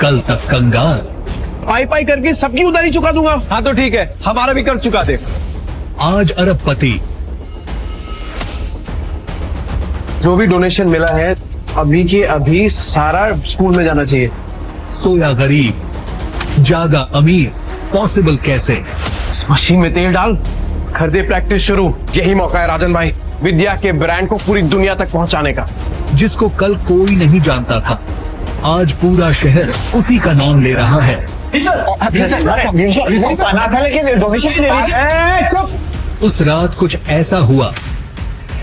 कल तक कंगाल, पाई पाई करके सबकी उधारी चुका दूंगा। हाँ तो ठीक है, हमारा भी कर चुका दे। आज अरबपति। जो भी डोनेशन मिला है अभी के अभी सारा स्कूल में जाना चाहिए। सोया गरीब, जागा अमीर, पॉसिबल कैसे? इस मशीन में तेल डाल, कर दे प्रैक्टिस शुरू। यही मौका है राजन भाई, विद्या के ब्रांड को पूरी दुनिया तक पहुंचाने का। जिसको कल कोई नहीं जानता था, आज पूरा शहर उसी का नाम ले रहा है। उस रात कुछ ऐसा हुआ,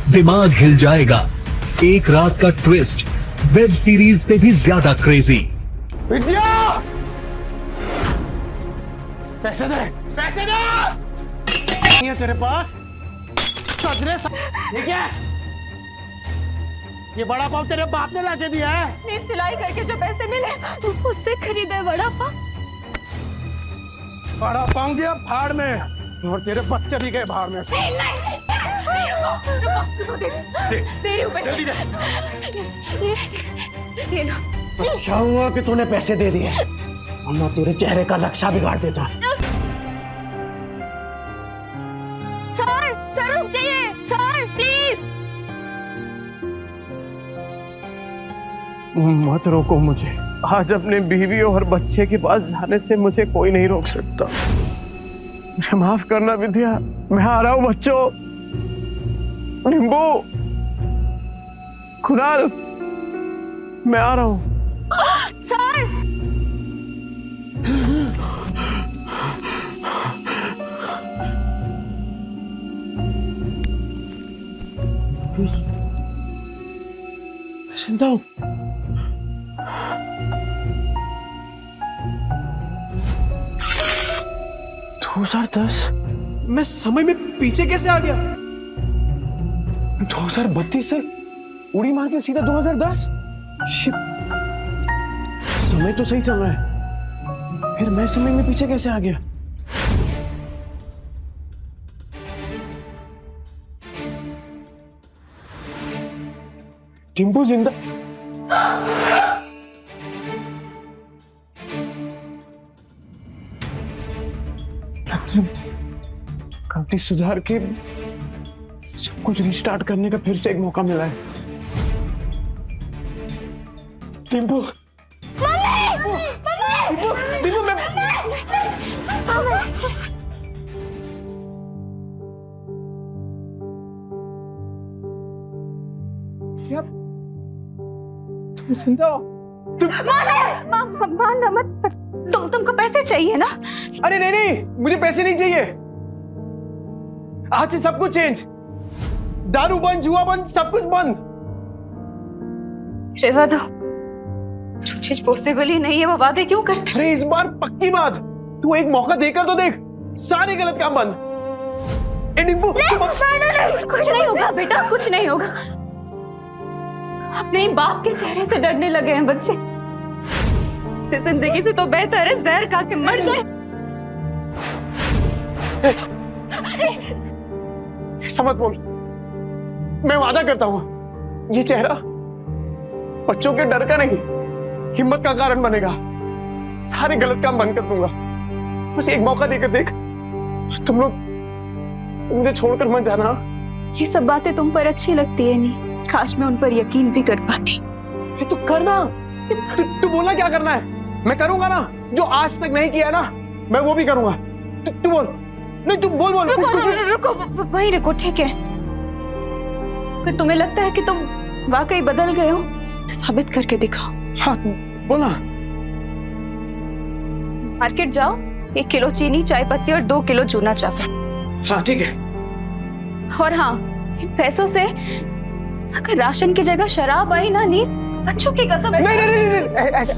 दिमाग हिल जाएगा। एक रात का ट्विस्ट, वेब सीरीज से भी ज्यादा क्रेजी। विद्या, पैसे दे, पैसे दे। नहीं है तेरे पास? ठीक है, ये बड़ा पाव तेरे बाप ने लाके दिया है। नहीं, सिलाई करके जो पैसे मिले उससे खरीदा है बड़ा पाव। बड़ा पाव दिया फाड़ में, और तेरे बच्चे भी गए भाड़ में। रुको, दे रही हूँ पैसे। ये लो। क्या हुआ कि तूने पैसे दे दिए? वरना तेरे चेहरे का नक्शा बिगाड़ देता। सर रुक जाइए, सर प्लीज। मत रोको मुझे। आज अपने बीवी और बच्चे के पास जाने से मुझे कोई नहीं रोक सकता। मुझे माफ करना विद्या, मैं आ रहा हूँ बच्चों। निंबू, कुणाल, मैं आ रहा हूँ। सर चिंता हूँ। मैं समय में पीछे कैसे आ गया? 2032 से उड़ी मार के सीधा 2010। समय तो सही चल रहा है, फिर मैं समय में पीछे कैसे आ गया? टिम्पू जिंदा? गलती सुधार के सब कुछ रिस्टार्ट करने का फिर से एक मौका मिला है। टिम्पू, तुम जिंदा हो? माना मत। तुमको पैसे चाहिए ना? अरे नहीं, मुझे पैसे नहीं चाहिए। आज से सब कुछ चेंज। दारू बंद, जुआ बंद, सब कुछ बंद। रेवा दो, जो चीज पॉसिबल ही नहीं है वो वादे क्यों करते? अरे इस बार पक्की बात, तू एक मौका देकर तो देख। सारे गलत काम बंद। कुछ नहीं होगा बेटा, कुछ नहीं होगा। अपने ही बाप के चेहरे से डरने लगे हैं बच्चे। इस जिंदगी से तो बेहतर है जहर खा के मर जाए। ऐसा मत बोल। मैं वादा करता हूं, ये चेहरा बच्चों के डर का नहीं, हिम्मत का कारण बनेगा। सारे गलत काम बंद कर दूंगा। बस एक मौका देकर देख। तुम लोग मुझे छोड़कर मत जाना। ये सब बातें तुम पर अच्छी लगती है नहीं, काश मैं उन पर यकीन भी कर पाती। तू करना। तू बोलना क्या करना है, मैं करूंगा ना। जो आज तक नहीं किया ना, मैं वो भी करूंगा। तू बोल। नहीं तू बोल। रुको, वहीं रुको, ठीक है। फिर तुम्हें लगता है कि तुम वाकई बदल गए हो तो साबित करके दिखाओ। हाँ बोला। मार्केट जाओ, 1 किलो चीनी, चाय पत्ती और 2 किलो चूना चावल। हाँ ठीक है। और हाँ, इन पैसों से अगर राशन की जगह शराब आई ना नीर, बच्चों की कसम। नहीं,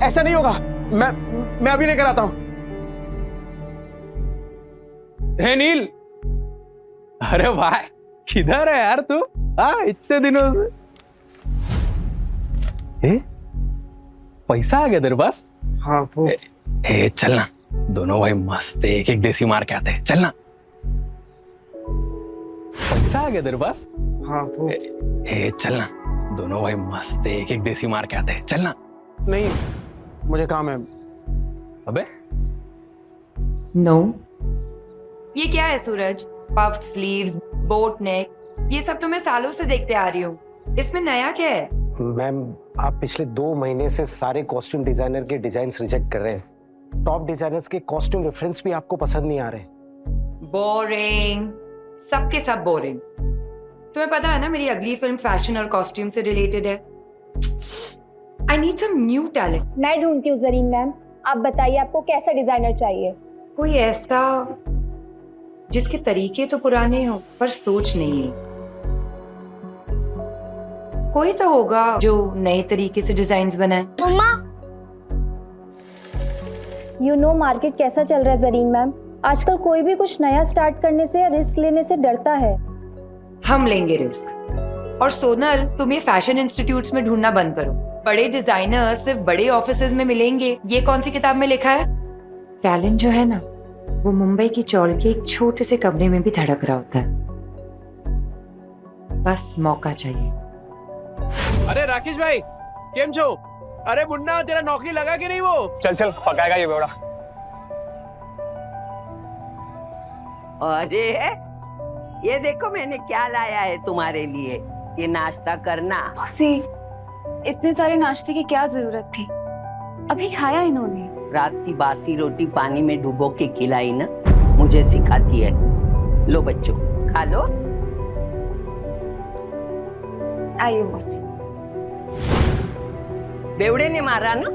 ऐसा नहीं होगा। मैं अभी लेकर आता हूँ। हे नील, अरे भाई किधर है यार तू? हाँ इतने दिनों से। पैसा आ गया तेरे पास? हाँ वो। चलना, दोनों भाई मस्त एक एक देसी मार के आते हैं। चलना। पैसा आ गया तेरे पास? हाँ वो। चलना, दोनों भाई मस्त एक एक देसी मार के आते हैं। चलना। नहीं, मुझे काम है, अबे नो। ये क्या है सूरज? पफ्ड स्लीव्स, बोट नेक, ये सब तो मैं सालों से देखते आ रही हूँ। इसमें नया क्या है? मैम, आप पिछले 2 महीने से सारे कॉस्ट्यूम डिजाइनर के डिजाइन्स रिजेक्ट कर रहे हैं। टॉप डिजाइनर्स के कॉस्ट्यूम रेफरेंस भी आपको पसंद नहीं आ रहे। बोरिंग, सबके सब बोरिंग। तुम्हें पता है ना मेरी अगली फिल्म फैशन और कॉस्ट्यूम से रिलेटेड है। I need some new talent. मैं ढूंढती हूँ जरीन मैम, आप बताइए आपको कैसा डिजाइनर चाहिए? कोई ऐसा जिसके तरीके तो पुराने हो पर सोच नहीं है। कोई तो होगा जो नए तरीके से डिजाइन्स बनाए। मम्मा, यू नो मार्केट कैसा चल रहा है जरीन मैम? आजकल कोई भी कुछ नया स्टार्ट करने से या रिस्क लेने से डरता है। हम लेंगे रिस्क। और सोनल, तुम ये फैशन इंस्टीट्यूट्स में ढूंढना बंद करो। बड़े डिजाइनर सिर्फ बड़े ऑफिसेज में मिलेंगे, ये कौन सी किताब में लिखा है? टैलेंट जो है ना, वो मुंबई की चौल के एक छोटे से कमरे में भी धड़क रहा होता है। बस मौका चाहिए। अरे राकेश भाई, केम छो? अरे मुन्ना, तेरा नौकरी लगा कि नहीं वो? चल चल, पकाएगा ये बेवड़ा। अरे ये देखो मैंने क्या लाया है तुम्हारे लिए, ये नाश्ता करना। मौसी, इतने सारे नाश्ते की क्या जरूरत थी? अभी खाया इन्होंने। रात की बासी रोटी पानी में डुबो के खिलाई ना, मुझे सिखाती है। लो बच्चों, खा लो। आइए मौसी। बेवड़े ने मारा ना?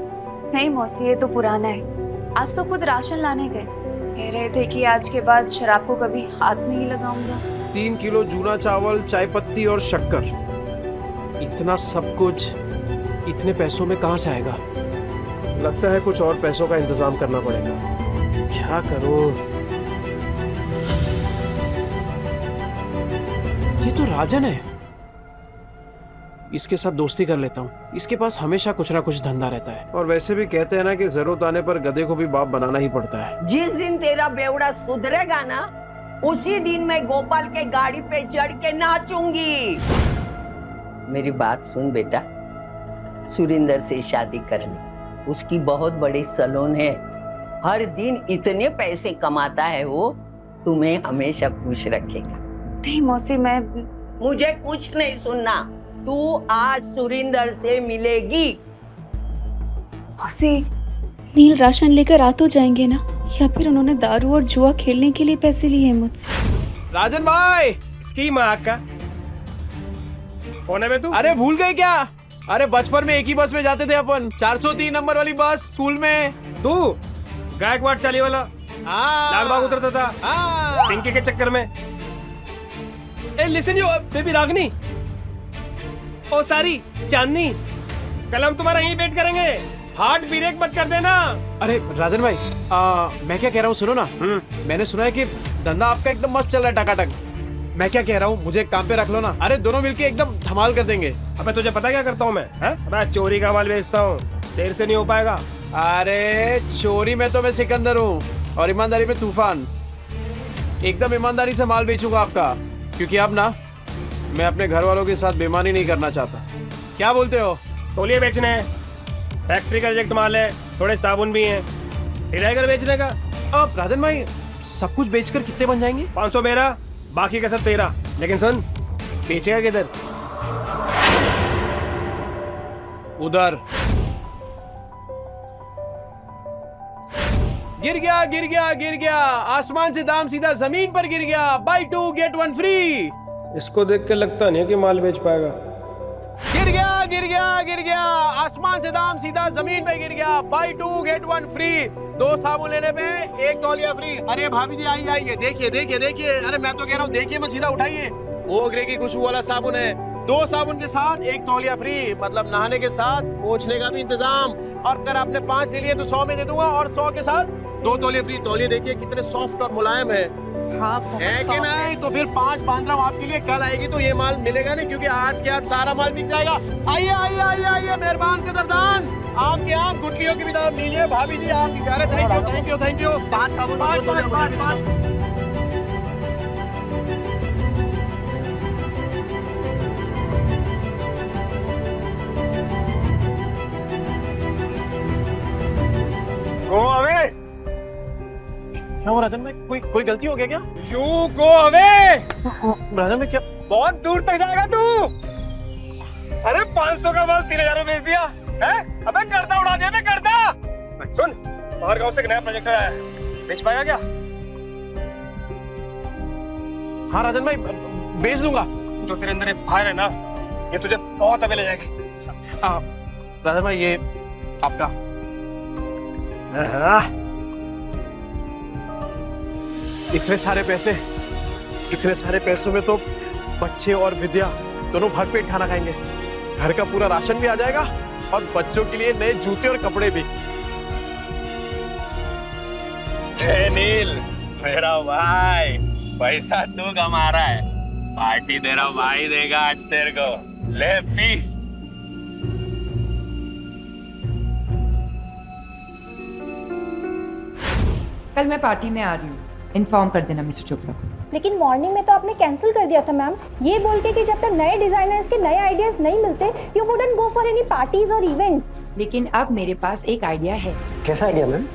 नहीं मौसी, ये तो पुराना है। आज तो खुद राशन लाने गए, कह रहे थे कि आज के बाद शराब को कभी हाथ नहीं लगाऊंगा। 3 किलो जूना चावल, चाय पत्ती और शक्कर, इतना सब कुछ इतने पैसों में कहां से आएगा? लगता है कुछ और पैसों का इंतजाम करना पड़ेगा। क्या करूं? ये तो राजन है, इसके साथ दोस्ती कर लेता हूँ। इसके पास हमेशा कुछ ना कुछ धंधा रहता है। और वैसे भी कहते हैं ना कि जरूरत आने पर गधे को भी बाप बनाना ही पड़ता है। जिस दिन तेरा बेवड़ा सुधरेगा ना, उसी दिन मैं गोपाल के गाड़ी पे चढ़ के नाचूंगी। मेरी बात सुन बेटा, सुरिंदर से शादी कर ले। उसकी बहुत बड़ी सैलून है, हर दिन इतने पैसे कमाता है वो, तुम्हें हमेशा खुश रखेगा। नहीं मौसी, मैं मुझे कुछ नहीं सुनना, तू आज सुरिंदर से मिलेगी। मौसी, नील राशन लेकर आ तो जाएंगे ना, या फिर उन्होंने दारू और जुआ खेलने के लिए पैसे लिए हैं मुझसे? राजन भाई, इसकी माँ का कौन है बे तू? अरे भूल गए क्या? अरे बचपन में एक ही बस में जाते थे अपन, 403 नंबर वाली बस स्कूल में। तू गायकवाड़ चाली वाला लाल बाग उतरता था पिंकी के चक्कर में। ए लिसन यू बेबी रागनी, ओ सारी चांदनी, कल हम तुम्हारा यहीं वेट करेंगे, हार्ट ब्रेक मत कर देना। अरे राजन भाई, मैं क्या कह रहा हूँ सुनो ना। मैंने सुना है कि धंधा आपका एकदम मस्त चल रहा है, टकाटक। मैं क्या कह रहा हूँ, मुझे एक काम पे रख लो ना। अरे दोनों मिलके एकदम धमाल कर देंगे। अबे तुझे पता क्या करता हूँ मैं? अबे चोरी का माल बेचता हूँ, देर से नहीं हो पाएगा। अरे चोरी में तो मैं सिकंदर हूँ और ईमानदारी में तूफान। एकदम ईमानदारी से माल बेचूंगा आपका, क्योंकि अब ना मैं अपने घर वालों के साथ बेईमानी नहीं करना चाहता। क्या बोलते हो? तौलिए बेचने हैं, फैक्ट्री का रिजेक्ट माल है, थोड़े साबुन भी हैं, हिलाकर बेचने का। अब राजन भाई, सब कुछ बेचकर कितने बन जाएंगे? 500 मेरा, बाकी का सब तेरा। लेकिन सुन, बेचेगा किधर? उधर। गिर गया गिर गया गिर गया, आसमान से दाम सीधा जमीन पर गिर गया। Buy 2 get 1 free. इसको देख के लगता नहीं कि माल बेच पाएगा। गिर गया गिर गया गिर गया, आसमान से दाम सीधा जमीन पे गिर गया। Buy 2 get 1 free. 2 साबुन लेने पे 1 तौलिया फ्री। अरे भाभी जी आइए आइए, देखिए देखिए देखिए। अरे मैं तो कह रहा हूँ देखिए मत, सीधा उठाइए। ओगरे की खुशबू वाला साबुन है। 2 साबुन के साथ 1 तौलिया फ्री, मतलब नहाने के साथ पोंछने का भी इंतजाम। और अगर आपने 5 ले लिए तो 100 में दे दूंगा, और 100 के साथ 2 तौलिया फ्री। तौलिए देखिए कितने सॉफ्ट और मुलायम है। हाँ, है कि नहीं? तो फिर 5 बांध रहा हूँ आपके लिए। कल आएगी तो ये माल मिलेगा नहीं, क्योंकि आज के आज सारा माल बिक जाएगा। आइए आइए आइए आइए, मेहरबान कदरदान, आपके आप गुटलियों की भी दाम लीजिए। भाभी जी आपकी जा रहे, thank you thank you thank you. 5 साबुन, 5। ओ अबे क्या हो राजन भाई, कोई गलती हो गया क्या? You go away. राजन भाई क्या? बहुत दूर तक जाएगा तू। अरे 500 का माल 3000 में बेच दिया है? अबे गर्दा उड़ा दिया बे, गर्दा। सुन, बाहर गांव से एक नया प्रोजेक्टर आया है, बेच पाएगा क्या? हाँ राजन भाई, बेच दूंगा। जो तेरे अंदर एक फायर है ना, ये तुझे बहुत अवे ले जाएगी। राजन भाई ये आपका। इतने सारे पैसों में तो बच्चे और विद्या दोनों भरपेट खाना खाएंगे। घर का पूरा राशन भी आ जाएगा और बच्चों के लिए नए जूते और कपड़े भी। ए नील, मेरा भाई, पैसा तू कमा रहा है, पार्टी तेरा भाई देगा आज तेरे को। ले पी। कल मैं पार्टी में आ रही हूँ, इन्फॉर्म कर देना मिस्टर चोपड़ा को। लेकिन मॉर्निंग में तो आपने कैंसिल कर दिया था मैम, ये बोल के कि जब तक नए डिजाइनर्स के नए आइडियाज नहीं मिलते you wouldn't go for any parties और इवेंट्स। लेकिन अब मेरे पास एक आइडिया है। कैसा आइडिया मैम?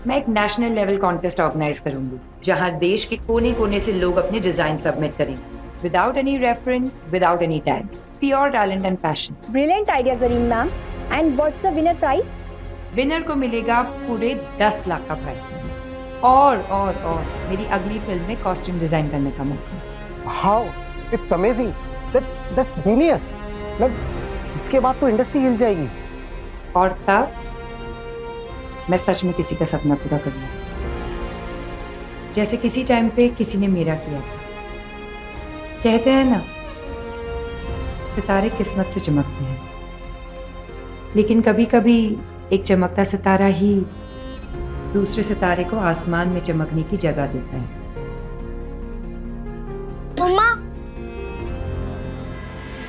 मैं एक नेशनल लेवल कॉन्टेस्ट ऑर्गेनाइज करूंगी, जहां देश के कोने कोने से लोग अपने डिजाइन सबमिट करेंगे, without any reference, without any tags, pure talent and passion. Brilliant idea Zareen ma'am. And what's the winner prize? Winner को मिलेगा पूरे 10 लाख का प्राइज और मेरी अगली फिल्म में कॉस्ट्यूम डिजाइन करने का मौका। How it's amazing, that's genius. मतलब इसके बाद तो इंडस्ट्री हिल जाएगी। और तब मैं सच में किसी का सपना पूरा करूंगा, जैसे किसी टाइम पे किसी ने मेरा किया था। कहते हैं ना, सितारे किस्मत से चमकते हैं, लेकिन कभी कभी एक चमकता सितारा ही दूसरे सितारे को आसमान में चमकने की जगह देता है।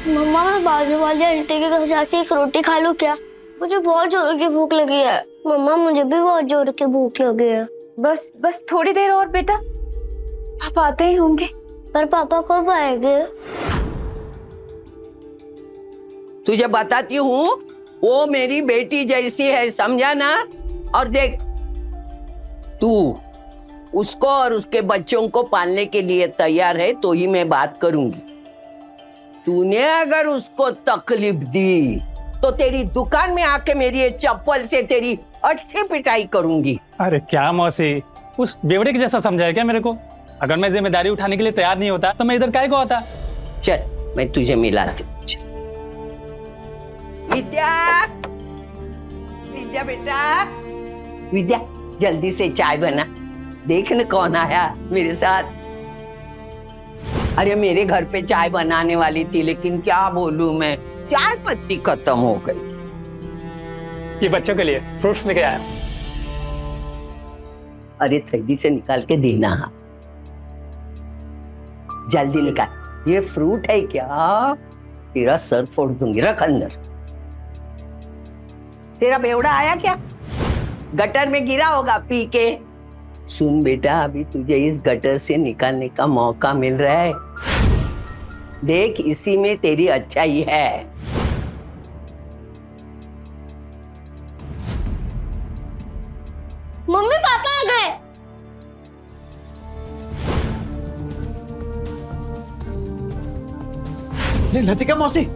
मम्मा मैं बाजू वाली आंटी के घर जाके एक रोटी खा लूं क्या? मुझे बहुत जोर की भूख लगी है। मम्मा मुझे भी बहुत जोर की भूख लगी है। बस थोड़ी देर और बेटा, पापा आते ही होंगे। पर पापा कब आएंगे? तुझे बताती हूँ, वो मेरी बेटी जैसी है, समझा ना? और देख, तू उसको और उसके बच्चों को पालने के लिए तैयार है तो ही मैं बात करूंगी। तूने अगर उसको तकलीफ दी तो तेरी दुकान में आके मेरी ये चप्पल से तेरी अच्छी पिटाई करूंगी। अरे क्या मौसी, उस बेवड़े के जैसा समझाया क्या मेरे को? अगर मैं जिम्मेदारी उठाने के लिए तैयार नहीं होता तो मैं इधर काहे को आता? चल मैं तुझे मिलाती हूँ। विद्या, विद्या बेटा, विद्या जल्दी से चाय बना। देख न कौन आया मेरे साथ। अरे मेरे घर पे चाय बनाने वाली थी, लेकिन क्या बोलूं मैं, चाय पत्ती खत्म हो गई। ये बच्चों के लिए फ्रूट्स लेके आया। अरे थैली से निकाल के देना, जल्दी निकाल। ये फ्रूट है क्या? तेरा सर फोड़ दूंगी, रख अंदर। तेरा बेवड़ा आया क्या? गटर में गिरा होगा पी के। सुन बेटा, अभी तुझे इस गटर से निकालने का मौका मिल रहा है। देख, इसी में तेरी अच्छाई है। मम्मी पापा आ गए। लतिका मौसी,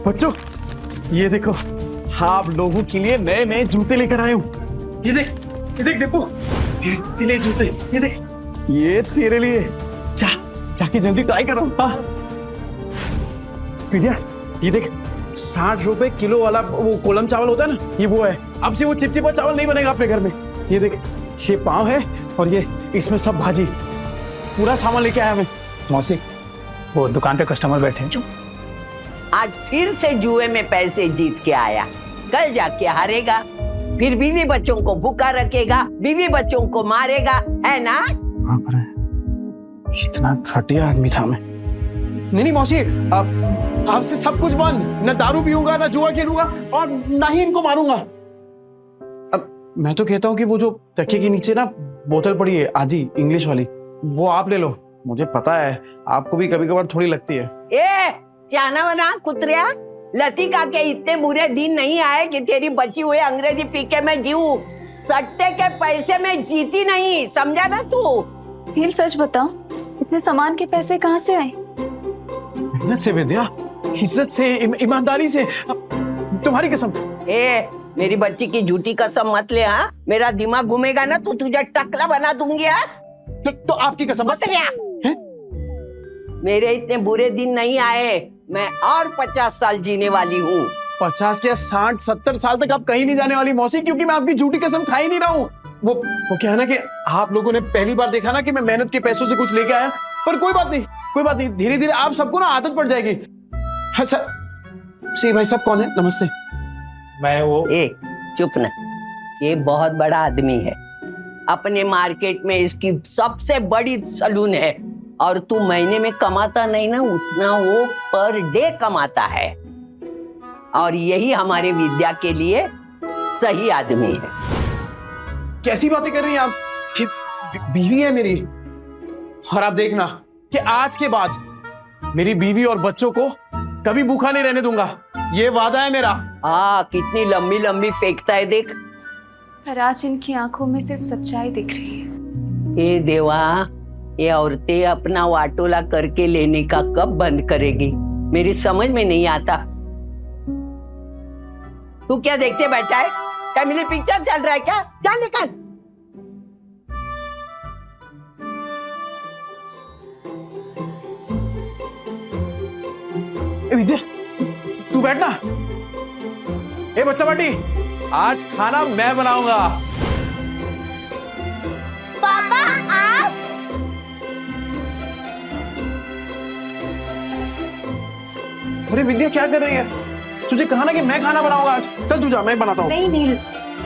बच्चों ये देखो, आप लोगों के लिए नए नए जूते लेकर आए हूँ। ये देख देखो, ये ले जूते, ये देख, ये तेरे लिए। जाके जल्दी ट्राई करो। हाँ विद्या, ये देख, 60 रुपए किलो वाला वो कोलम चावल होता है ना, ये वो है। अब से वो चिपचिपा चावल नहीं बनेगा अपने घर में। ये देख, ये पाव है और ये इसमें सब भाजी, पूरा सामान लेके आया मैं। मौसी, वो दुकान पे कस्टमर बैठे हैं। आज फिर से जुए में पैसे जीत के आया, कल जाके हारेगा, फिर बीवी बच्चों को भूखा रखेगा, बीवी बच्चों को मारेगा, है ना? हाँ पर इतना घटिया आदमी था मैं। नहीं मौसी, आपसे सब कुछ बंद। न दारू पीऊंगा, न जुआ खेलूंगा और ना ही इनको मारूंगा। अब मैं तो कहता हूँ कि वो जो तकिए के नीचे ना बोतल पड़ी है आधी इंग्लिश वाली, वो आप ले लो। मुझे पता है आपको भी कभी कभार थोड़ी लगती है। ए चाना बना कुतरिया, लतिका के इतने बुरे दिन नहीं आए कि तेरी बची हुई अंग्रेजी पी के मैं जीऊं। सट्टे के पैसे में जीती नहीं, समझा ना तू? नील सच बताओ, इतने सामान के पैसे कहाँ से आए? मेहनत से विद्या, इज्जत से, ईमानदारी से। तुम्हारी कसम। ए, मेरी बच्ची की झूठी कसम मत ले। हाँ, मेरा दिमाग घूमेगा ना तो तुझे टकला बना दूंगी। हाँ? तो आपकी कसम मत ले। मेरे इतने बुरे दिन नहीं आए, मैं और 50 साल जीने वाली हूँ। 50 या 60 70 साल तक आप कहीं नहीं जाने वाली मौसी, क्योंकि मैं आपकी झूठी कसम खा ही नहीं रहा हूँ। वो क्या है ना कि आप लोगों ने पहली बार देखा ना कि मैं मेहनत के पैसों से कुछ लेके आया, पर कोई बात नहीं, कोई बात नहीं, धीरे धीरे आप सबको ना आदत पड़ जाएगी। अच्छा सी भाई साहब कौन है? नमस्ते। मैं वो ए, चुप ना, ये बहुत बड़ा आदमी है, अपने मार्केट में इसकी सबसे बड़ी सलून है, और तू महीने में कमाता नहीं ना उतना वो पर डे कमाता है, और यही हमारे विद्या के लिए सही आदमी है। कैसी बातें कर रही हैं आप? ये बीवी है मेरी, और आप देखना कि आज के बाद मेरी बीवी और बच्चों को कभी भूखा नहीं रहने दूंगा, ये वादा है मेरा। कितनी लंबी लंबी फेंकता है देख। पर आज इनकी आंखों में सिर्फ सच्चाई दिख रही है। ए देवा, ये औरतें अपना वाटोला करके लेने का कब बंद करेगी, मेरी समझ में नहीं आता। तू क्या देखते बैठा है? फैमिली पिक्चर चल रहा है क्या? चल निकल। विद्या तू बैठना। ए बच्चा पार्टी, आज खाना मैं बनाऊंगा। पापा आप? अरे विद्या क्या कर रही है? तुझे कहा ना कि मैं खाना बनाऊंगा आज। चल तू जा, मैं बनाता हूँ। नहीं नील,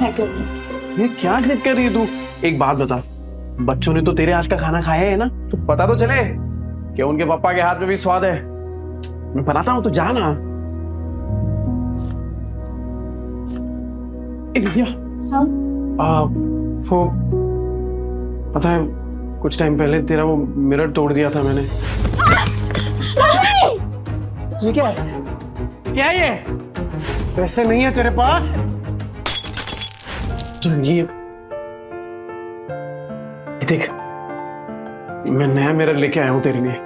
मैं करूँगी। ये क्या जिद कर रही है तू? एक बात बता, बच्चों ने तो तेरे आज का खाना खाया है ना, तो पता तो चले कि उनके पापा के हाथ में भी स्वाद है। मैं बनाता हूँ, तो जा ना। विद्या, हाँ? वो पता है कुछ टाइम पहले तेरा वो मिरर तोड़ दिया था मैंने। ये क्या है? क्या है ये? पैसे नहीं है तेरे पास? तो ये देख, मैं नया मिरर लेके आया हूं तेरे लिए,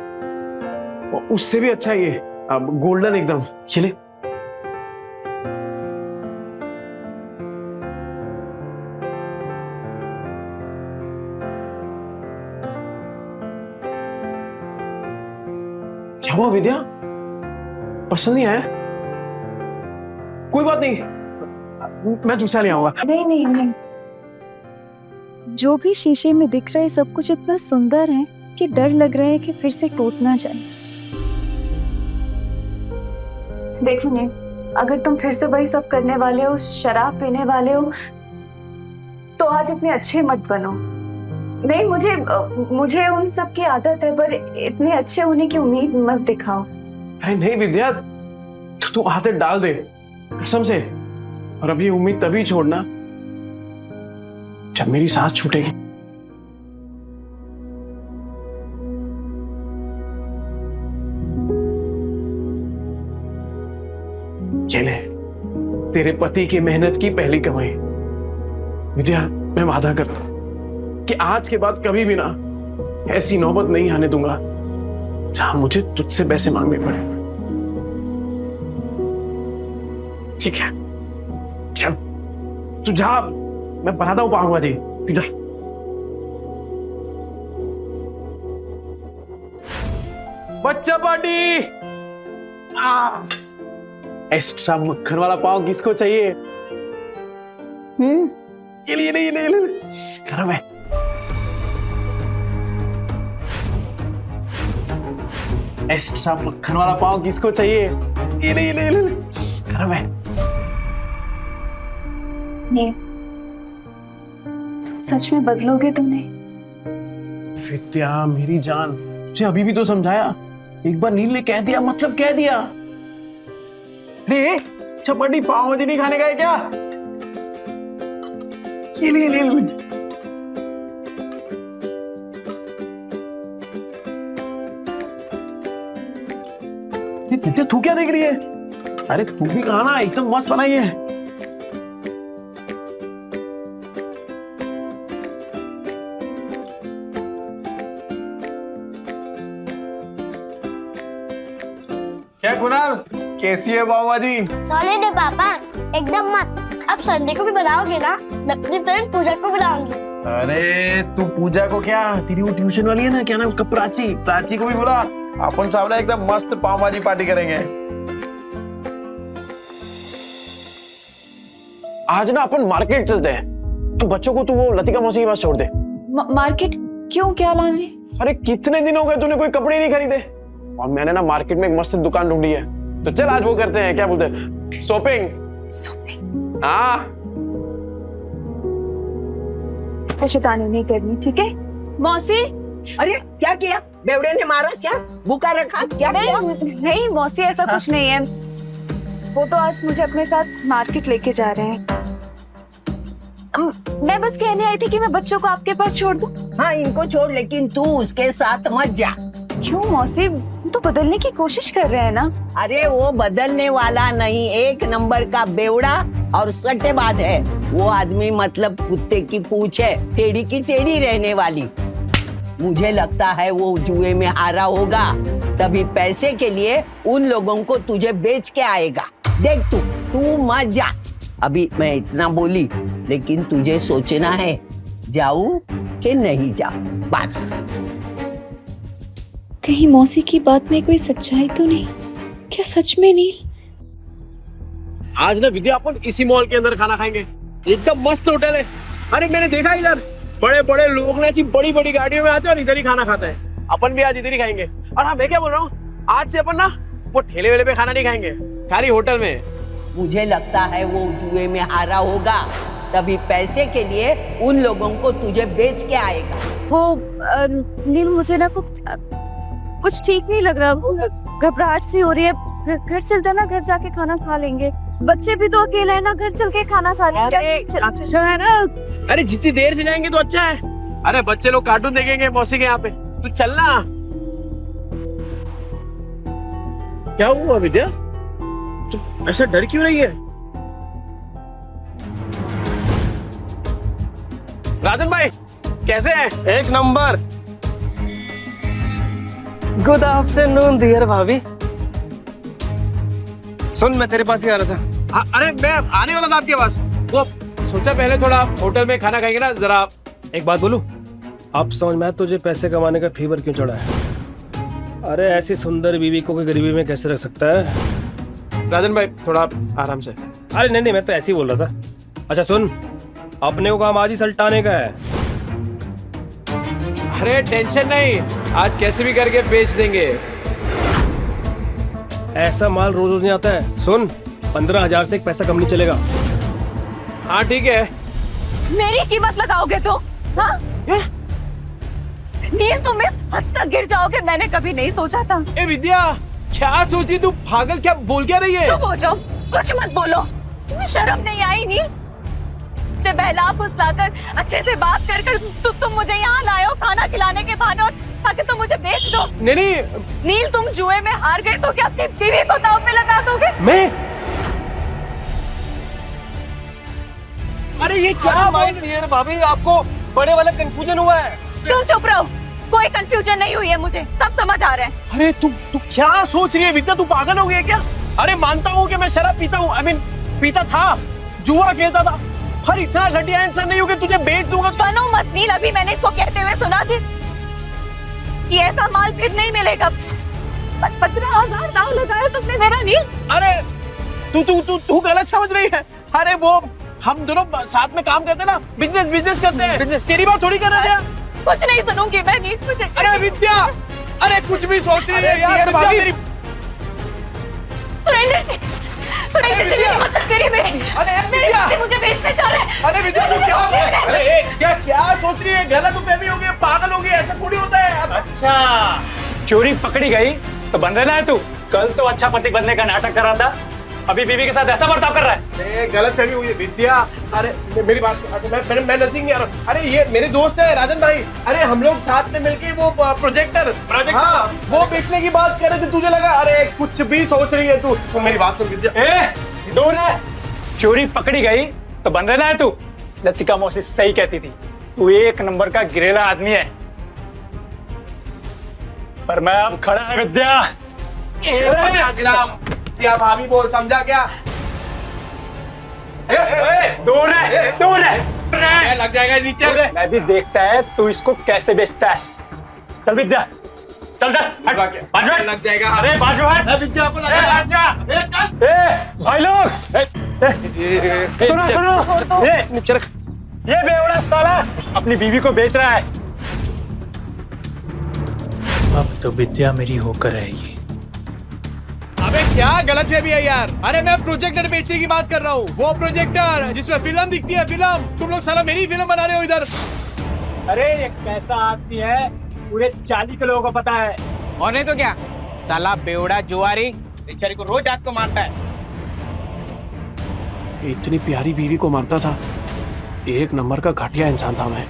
और उससे भी अच्छा है ये, अब गोल्डन एकदम। ये ले। क्या हुआ विद्या? पसंद नहीं आया? कोई बात नहीं, मैं दूसरा ले आऊंगा। नहीं नहीं नहीं, जो भी शीशे में दिख रहा है सब कुछ इतना सुंदर है कि डर लग रहा है कि फिर से टूट ना जाए। देखो नील, अगर तुम फिर से वही सब करने वाले हो, शराब पीने वाले हो, तो आज इतने अच्छे मत बनो। नहीं, मुझे उन सब की आदत है, पर इतने अच्छे होने की उम्मीद मत दिखाओ। अरे नहीं विद्या, तू आदत डाल दे कसम से, और अब ये उम्मीद तभी छोड़ना जब मेरी सांस छूटेगी। ये ले, तेरे पति की मेहनत की पहली कमाई। विद्या, मैं वादा करता हूं कि आज के बाद कभी भी ना ऐसी नौबत नहीं आने दूंगा जहां मुझे तुझसे पैसे मांगने पड़े। ठीक है, चल तू जा, मैं बनाता हूं पाऊंगा जी। तू जा। बच्चा पार्टी, एक्स्ट्रा मक्खन वाला पाव किसको चाहिए? ये ले, ये ले, गरम है। एक्स्ट्रा मक्खन वाला पाव किसको चाहिए? ये ले, गरम है। नील, तुम सच में बदलोगे तो नहीं? विद्या मेरी जान, तुझे अभी भी तो समझाया। एक बार नील ने कह दिया मतलब कह दिया। अरे चपाटी पाव भाजी नहीं खाने का है क्या? ये ले। तू क्या देख रही है? अरे तू भी खाना, एकदम मस्त बनाई है। कुणाल, कैसी है पाव भाजी? सॉलिड है पापा, एकदम मस्त। अब संडे को भी बनाओगे ना? मैं अपनी फ्रेंड पूजा को बुलाऊंगी। अरे तू पूजा को क्या, तेरी वो ट्यूशन वाली है ना, क्या नाम उसका, प्राची, प्राची को भी बुला। अपन सामने एकदम मस्त पाव भाजी पार्टी करेंगे। आज ना अपन मार्केट चलते हैं। बच्चों को तू वो लतिका मौसी के पास छोड़ दे। मार्केट क्यों, क्या लाने? अरे कितने दिन हो गए तूने कोई कपड़े नहीं खरीदे, और मैंने ना मार्केट में एक मस्त दुकान ढूंढी है। तो चल आज वो करते हैं, क्या बोलते हैं, शॉपिंग। हाँ शैतानी नहीं करनी, ठीक है मौसी? अरे क्या किया? बेवड़े ने मारा क्या? भूखा रखा क्या? नहीं मौसी, ऐसा कुछ नहीं है। वो तो आज मुझे अपने साथ मार्केट लेके जा रहे हैं। मैं बस कहने आई थी कि मैं बच्चों को आपके पास छोड़ दूं। हाँ इनको छोड़, लेकिन तू उसके साथ मत जा। क्यों मौसी, वो तो बदलने की कोशिश कर रहे हैं ना। अरे वो बदलने वाला नहीं, एक नंबर का बेवड़ा और सट्टेबाज है वो आदमी। मतलब कुत्ते की पूंछ है, टेढ़ी की टेढ़ी रहने वाली। मुझे लगता है वो जुए में हारा होगा, तभी पैसे के लिए उन लोगों को तुझे बेच के आएगा। देख तू मत जा। अभी मैं इतना बोली, लेकिन तुझे सोचना है जाऊं कि नहीं जाऊं, बस। कहीं मौसी की बात में कोई सच्चाई तो नहीं? क्या सच में नील? आज ना विद्या अपन इसी मॉल के अंदर खाना खाएंगे, एकदम मस्त होटल है। अरे मैंने देखा इधर बड़े बड़े लोग ना ऐसी बड़ी बड़ी गाड़ियों में आते हैं और इधर ही खाना खाते हैं। अपन भी आज इधर ही खाएंगे। और हाँ मैं क्या बोल रहा हूँ, आज से अपन ना वो ठेले वेले पे खाना नहीं खाएंगे, खाली होटल में। मुझे लगता है वो जुए में हारा होगा, तभी पैसे के लिए उन लोगों को तुझे बेच के आएगा। वो नील, मुझे ना कुछ ठीक नहीं लग रहा, घबराहट सी हो रही है। घर चलते ना, घर जाके खाना खा लेंगे। बच्चे भी तो अकेले हैं ना, घर चल के खाना खा लेंगे। अच्छा है ना? अरे जितनी देर से जाएंगे तो अच्छा है। अरे बच्चे लोग कार्टून देखेंगे मौसी के यहाँ पे, तू चलना। क्या हुआ विद्या, तू ऐसा डर क्यों रही है? राजन भाई कैसे हैं? एक नंबर। गुड आफ्टरनून डियर भाभी। सुन मैं तेरे पास ही आ रहा था। अरे मैं आने वाला था आपके पास। वो सोचा पहले थोड़ा होटल में खाना खाएंगे ना जरा। एक बात बोलूं, अब समझ में आया तुझे पैसे कमाने का फीवर क्यों चढ़ा है। अरे ऐसी सुंदर बीवी को कोई गरीबी में कैसे रख सकता है। राजन भाई थोड़ा आराम से। अरे नहीं मैं तो ऐसे ही बोल रहा था। अच्छा सुन, अपने को काम आज ही सल्टाने का है। अरे टेंशन नहीं, आज कैसे भी करके बेच देंगे। ऐसा माल रोज रोज नहीं आता है। सुन 15,000 से एक पैसा कम नहीं चलेगा। हाँ ठीक है। मेरी कीमत लगाओगे तो? हाँ? नील तुम इस हद तक गिर जाओगे मैंने कभी नहीं सोचा था। ए विद्या क्या सोची तू, पागल क्या बोल क्या रही है? चुप हो जाओ, कुछ मत बोलो। तुम्हें शर्म नहीं आई नील? मुझे बहला फुसलाकर अच्छे से बात कर तुम मुझे यहाँ लाए हो खाना खिलाने के बहाने, और ताकि तुम मुझे बेच दो। नहीं नील तुम जुए में हार गए तो क्या अपनी बीवी को दांव पे लगा दोगे? मैं? अरे ये क्या डियर भाभी, आपको बड़े वाला कंफ्यूजन हुआ है। तुम चुप रहो, कोई कंफ्यूजन नहीं हुई है, मुझे सब समझ आ रहा है। अरे तू क्या सोच रही है विद्या, तू पागल हो गई है क्या? अरे मानता हूँ कि मैं शराब पीता हूँ, आई मीन पीता था, जुआ खेलता था, पर इतना घटिया इंसान नहीं हूँ कि तुझे बेच दूंगा। बनो मत नील, अभी मैंने इसको कहते हुए सुना कि ऐसा माल फिर नहीं मिलेगा। 15,000 दाव लगाया तुमने मेरा नील। अरे तू गलत समझ रही है। अरे वो हम दोनों साथ में काम करते ना, बिजनेस करते हैं। तेरी बात थोड़ी कर रहे थे। कुछ नहीं सुनूंगी मैं नील, मुझे। अरे विद्या, अरे कुछ भी सोच रही है यार विद्या मेरी। सुरेंद्र जी मेरी मदद करिए मेरे। मेरे पति मुझे बेचने जा रहे हैं। अरे विद्या तू क्या सोच रही है? गलत फहमी हो गई, पागल हो गई, ऐसा थोड़ी होता है। अच्छा चोरी पकड़ी गई तो बन रहा है तू। कल तो अच्छा पति बनने का नाटक कर रहा था, अभी बीवी के साथ ऐसा बर्ताव कर रहा है। गलत फहमी हुई है विद्या। अरे मेरी बात, मैं नजदीक नहीं आ रहा। अरे ये मेरे दोस्त है राजन भाई। अरे हम लोग साथ में मिलके वो प्रोजेक्टर हाँ वो बेचने की बात कर रहे थे, तुझे लगा अरे कुछ भी सोच रही है तू। सुन मेरी बात सुन विद्या। दूर है, चोरी पकड़ी गई तो बन रहा है तू। लतिका मौसी सही कहती थी, तू एक नंबर का गिरेला आदमी है। पर मैं अब खड़ा है विद्या, ग्राम क्या भाभी बोल, समझा क्या? दूर है लग जाएगा नीचे। मैं भी देखता है तू इसको कैसे बेचता है। चल विद्या, चल चल बाजू हट। लग जाएगा। अरे बाजू हट। विद्या को हट जा। भाई लोग सुनो ये बेवड़ा साला अपनी बीवी को बेच रहा है। अब तो विद्या मेरी होकर रहेगी। अबे क्या गलत है भी है यार। अरे मैं प्रोजेक्टर बेचने की बात कर रहा हूँ, वो प्रोजेक्टर जिसमें फिल्म दिखती है फिल्म। तुम लोग साला मेरी फिल्म बना रहे हो इधर। अरे ये कैसा आदमी है पूरे 40 के लोगों को पता है। और नहीं तो क्या, साला बेवड़ा जुआरी बेचारी को रोज रात को मारता है। इतनी प्यारी बीवी को मारता था, एक नंबर का घटिया इंसान था मैं।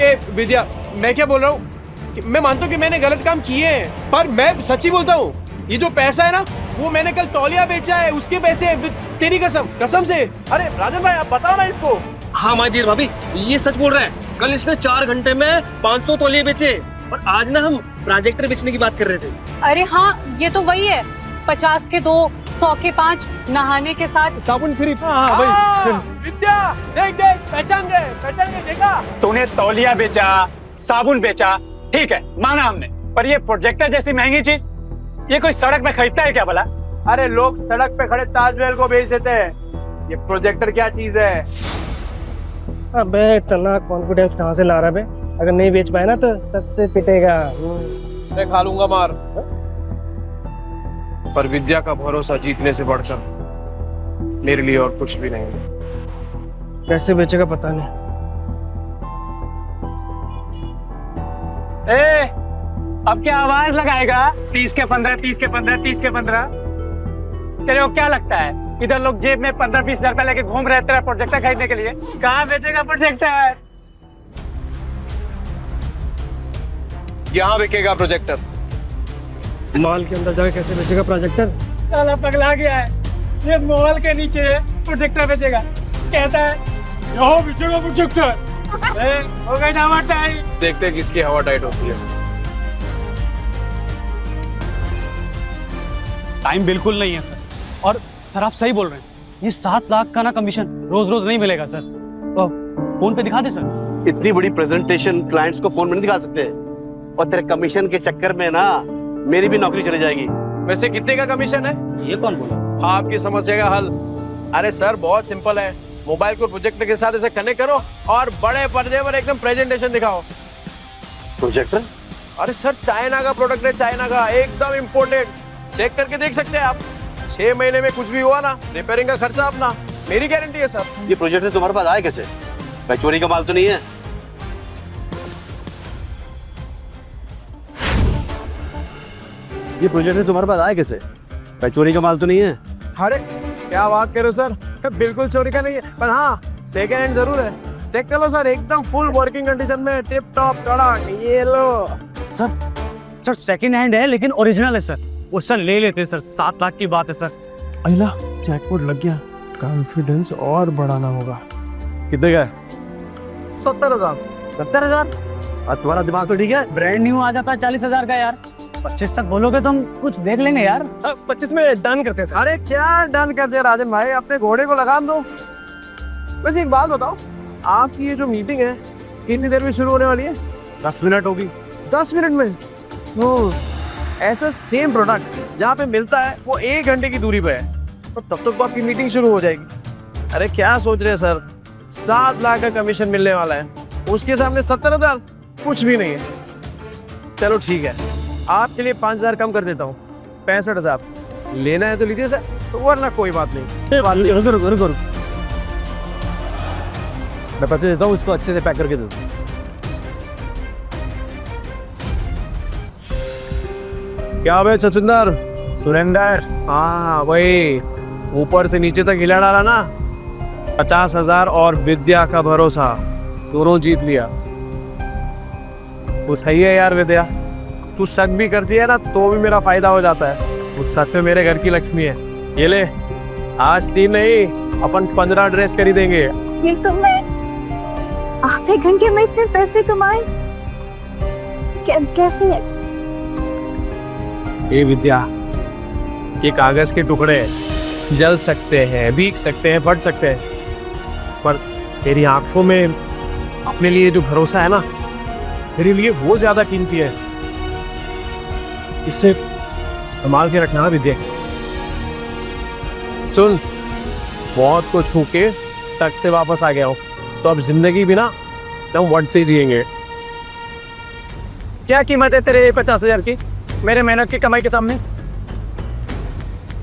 ए विद्या, मैं क्या बोल रहा हूँ, मैं मानता हूँ कि मैंने गलत काम किए हैं, पर मैं सच्ची बोलता हूँ, ये जो पैसा है ना, वो मैंने कल तौलिया बेचा है, उसके पैसे। तेरी कसम से। अरे राजन भाई आप बताओ ना इसको। हाँ माजीर भाभी, ये सच बोल रहे हैं। कल इसने 4 घंटे में 500 तौलिए बेचे, और आज ना हम प्रोजेक्टर बेचने की बात कर रहे थे। अरे हाँ, ये तो वही है। 50 के 2, 100 के 5, नहाने के साथ साबुन फ्री। विद्या देख पहचान गए देखा। तूने तौलिया बेचा, साबुन बेचा, ठीक है माना हमने, पर ये प्रोजेक्टर जैसी महंगी चीज ये कोई सड़क में खरीदता है क्या भला? अरे लोग सड़क पे खड़े ताजमहल को बेच देते हैं, ये प्रोजेक्टर क्या चीज है? अबे इतना कॉन्फिडेंस कहाँ से ला रहा है बे? अगर नहीं बेच पाए ना तो सबसे पिटेगा। मैं खा लूंगा मार। पर विद्या का भरोसा जीतने से बढ़कर मेरे लिए और कुछ भी नहीं है। कैसे बेचेगा पता नहीं। अब क्या आवाज लगाएगा? 30 के 15, 30 के 15, 30 के 15। तेरे को क्या लगता है इधर लोग जेब में 15-20 हजार रुपए लेके घूम रहे तेरा प्रोजेक्टर खरीदने के लिए? कहाँ बेचेगा प्रोजेक्टर? यहाँ बिकेगा प्रोजेक्टर। मॉल के अंदर जाके कैसे बेचेगा प्रोजेक्टर? साला पगला गया है, ये मॉल के नीचे प्रोजेक्टर बेचेगा, कहता है यहाँ बेचेगा प्रोजेक्टर। हो गई ना हवा टाइट। देखते हैं किसकी हवा टाइट होती है। टाइम बिल्कुल नहीं है सर, और सर आप सही बोल रहे हैं, ये 7 लाख का ना कमीशन रोज रोज नहीं मिलेगा सर। तो फोन पे दिखा दे सर। इतनी बड़ी प्रेजेंटेशन क्लाइंट्स को फोन में नहीं दिखा सकते, और तेरे कमीशन के चक्कर में ना मेरी भी नौकरी चली जाएगी। वैसे कितने का कमीशन है? ये कौन बोला? आपकी समस्या का हल। अरे सर बहुत सिंपल है, मोबाइल को प्रोजेक्टर के साथ ऐसे कनेक्ट करो और बड़े पर्दे पर एकदम प्रेजेंटेशन दिखाओ। प्रोजेक्टर? अरे सर चाइना का प्रोडक्ट है, चाइना का, एकदम इम्पोर्टेड। चेक करके देख सकते हैं आप। 6 महीने में कुछ भी हुआ ना, रिपेयरिंग का खर्चा अपना, मेरी गारंटी है सर। ये प्रोजेक्टर तुम्हारे पास आए कैसे? भाई चोरी का माल तो नहीं है? ये प्रोजेक्टर तुम्हारे पास आए कैसे? भाई चोरी का माल तो नहीं है? अरे क्या बात कर रहे हो सर, बिल्कुल चोरी का नहीं है, पर हाँ सेकेंड हैंड जरूर है। चेक कर लो सर, एकदम फुल वर्किंग कंडीशन में, टिप टॉप कड़क। ये लो सर सेकंड हैंड है लेकिन ओरिजिनल है सर। वो सर ले लेते हैं सर, 7 लाख की बात है सर। अहिला जैकपॉट लग गया, कॉन्फिडेंस और बढ़ाना होगा। कितने का? 70,000। 70,000? और तुम्हारा दिमाग तो ठीक है? ब्रांड न्यू आ जाता है 40,000 का यार। 25 तक बोलोगे तो हम कुछ देख लेंगे यार। 25 में डन करते थे। अरे क्या डन कर दिया राजन भाई, अपने घोड़े को लगाम दो। वैसे एक बात बताओ, आपकी ये जो मीटिंग है कितनी देर में शुरू होने वाली है? 10 मिनट होगी। 10 मिनट में? ओह, ऐसा सेम प्रोडक्ट जहाँ पे मिलता है वो 1 घंटे की दूरी पे है, तो तब तक तो आपकी मीटिंग शुरू हो जाएगी। अरे क्या सोच रहे हैं सर, 7 लाख का कमीशन मिलने वाला है, उसके सामने 70,000 कुछ भी नहीं है। चलो ठीक है, आपके लिए 5,000 कम कर देता हूँ, 65,000। लेना है तो लीजिए सर, तो वरना कोई बात नहीं। रुको। मैं पैसे देता हूँ, इसको अच्छे से पैक करके दे दो। क्या भाई छछुंदर? सुरेंदर। हाँ वही, ऊपर से नीचे तक हिला डाला ना। 50,000 और विद्या का भरोसा, दोनों जीत लिया। वो सही है यार विद्या, तू शक भी करती है ना तो भी मेरा फायदा हो जाता है। वो सच में मेरे घर की लक्ष्मी है। ये ले, आज 3 नहीं अपन 15 ड्रेस खरीदेंगे। ये तुमने आधे घंटे में इतने पैसे कमाए? कैसे? ए विद्या, ये कागज के टुकड़े हैं, जल सकते हैं, भीग सकते हैं, फट सकते हैं, पर तेरी आंखों में अपने लिए जो भरोसा है ना, तेरे लिए वो ज्यादा कीमती है। इसे संभाल के रखना विद्या। सुन, मौत को छू के तक से वापस आ गया हूँ, तो अब जिंदगी भी ना हम वट से ही जिएंगे। क्या कीमत है तेरे 50,000 की मेरे मेहनत की कमाई के सामने?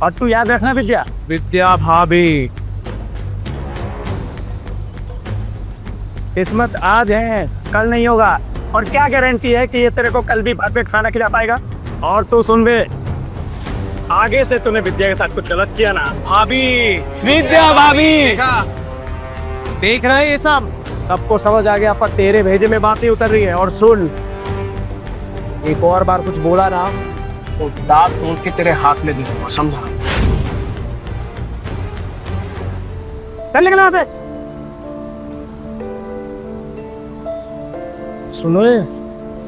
और तू याद रखना विद्या, विद्या भाभी, किस्मत आज है कल नहीं होगा, और क्या गारंटी है कि ये तेरे को कल भी भरपेट खाना खिला पाएगा? और तू सुन बे, आगे से तूने विद्या के साथ कुछ गलत किया ना, भाभी, विद्या भाभी, देखा, देख रहे हैं ये सब, सबको समझ आ गया, पर तेरे भेजे में बात नहीं उतर रही है। और सुन, एक और बार कुछ बोला ना तो दांत तोड़ के तेरे हाथ में दे दूंगा, समझा? चल निकल वहां से। सुनो,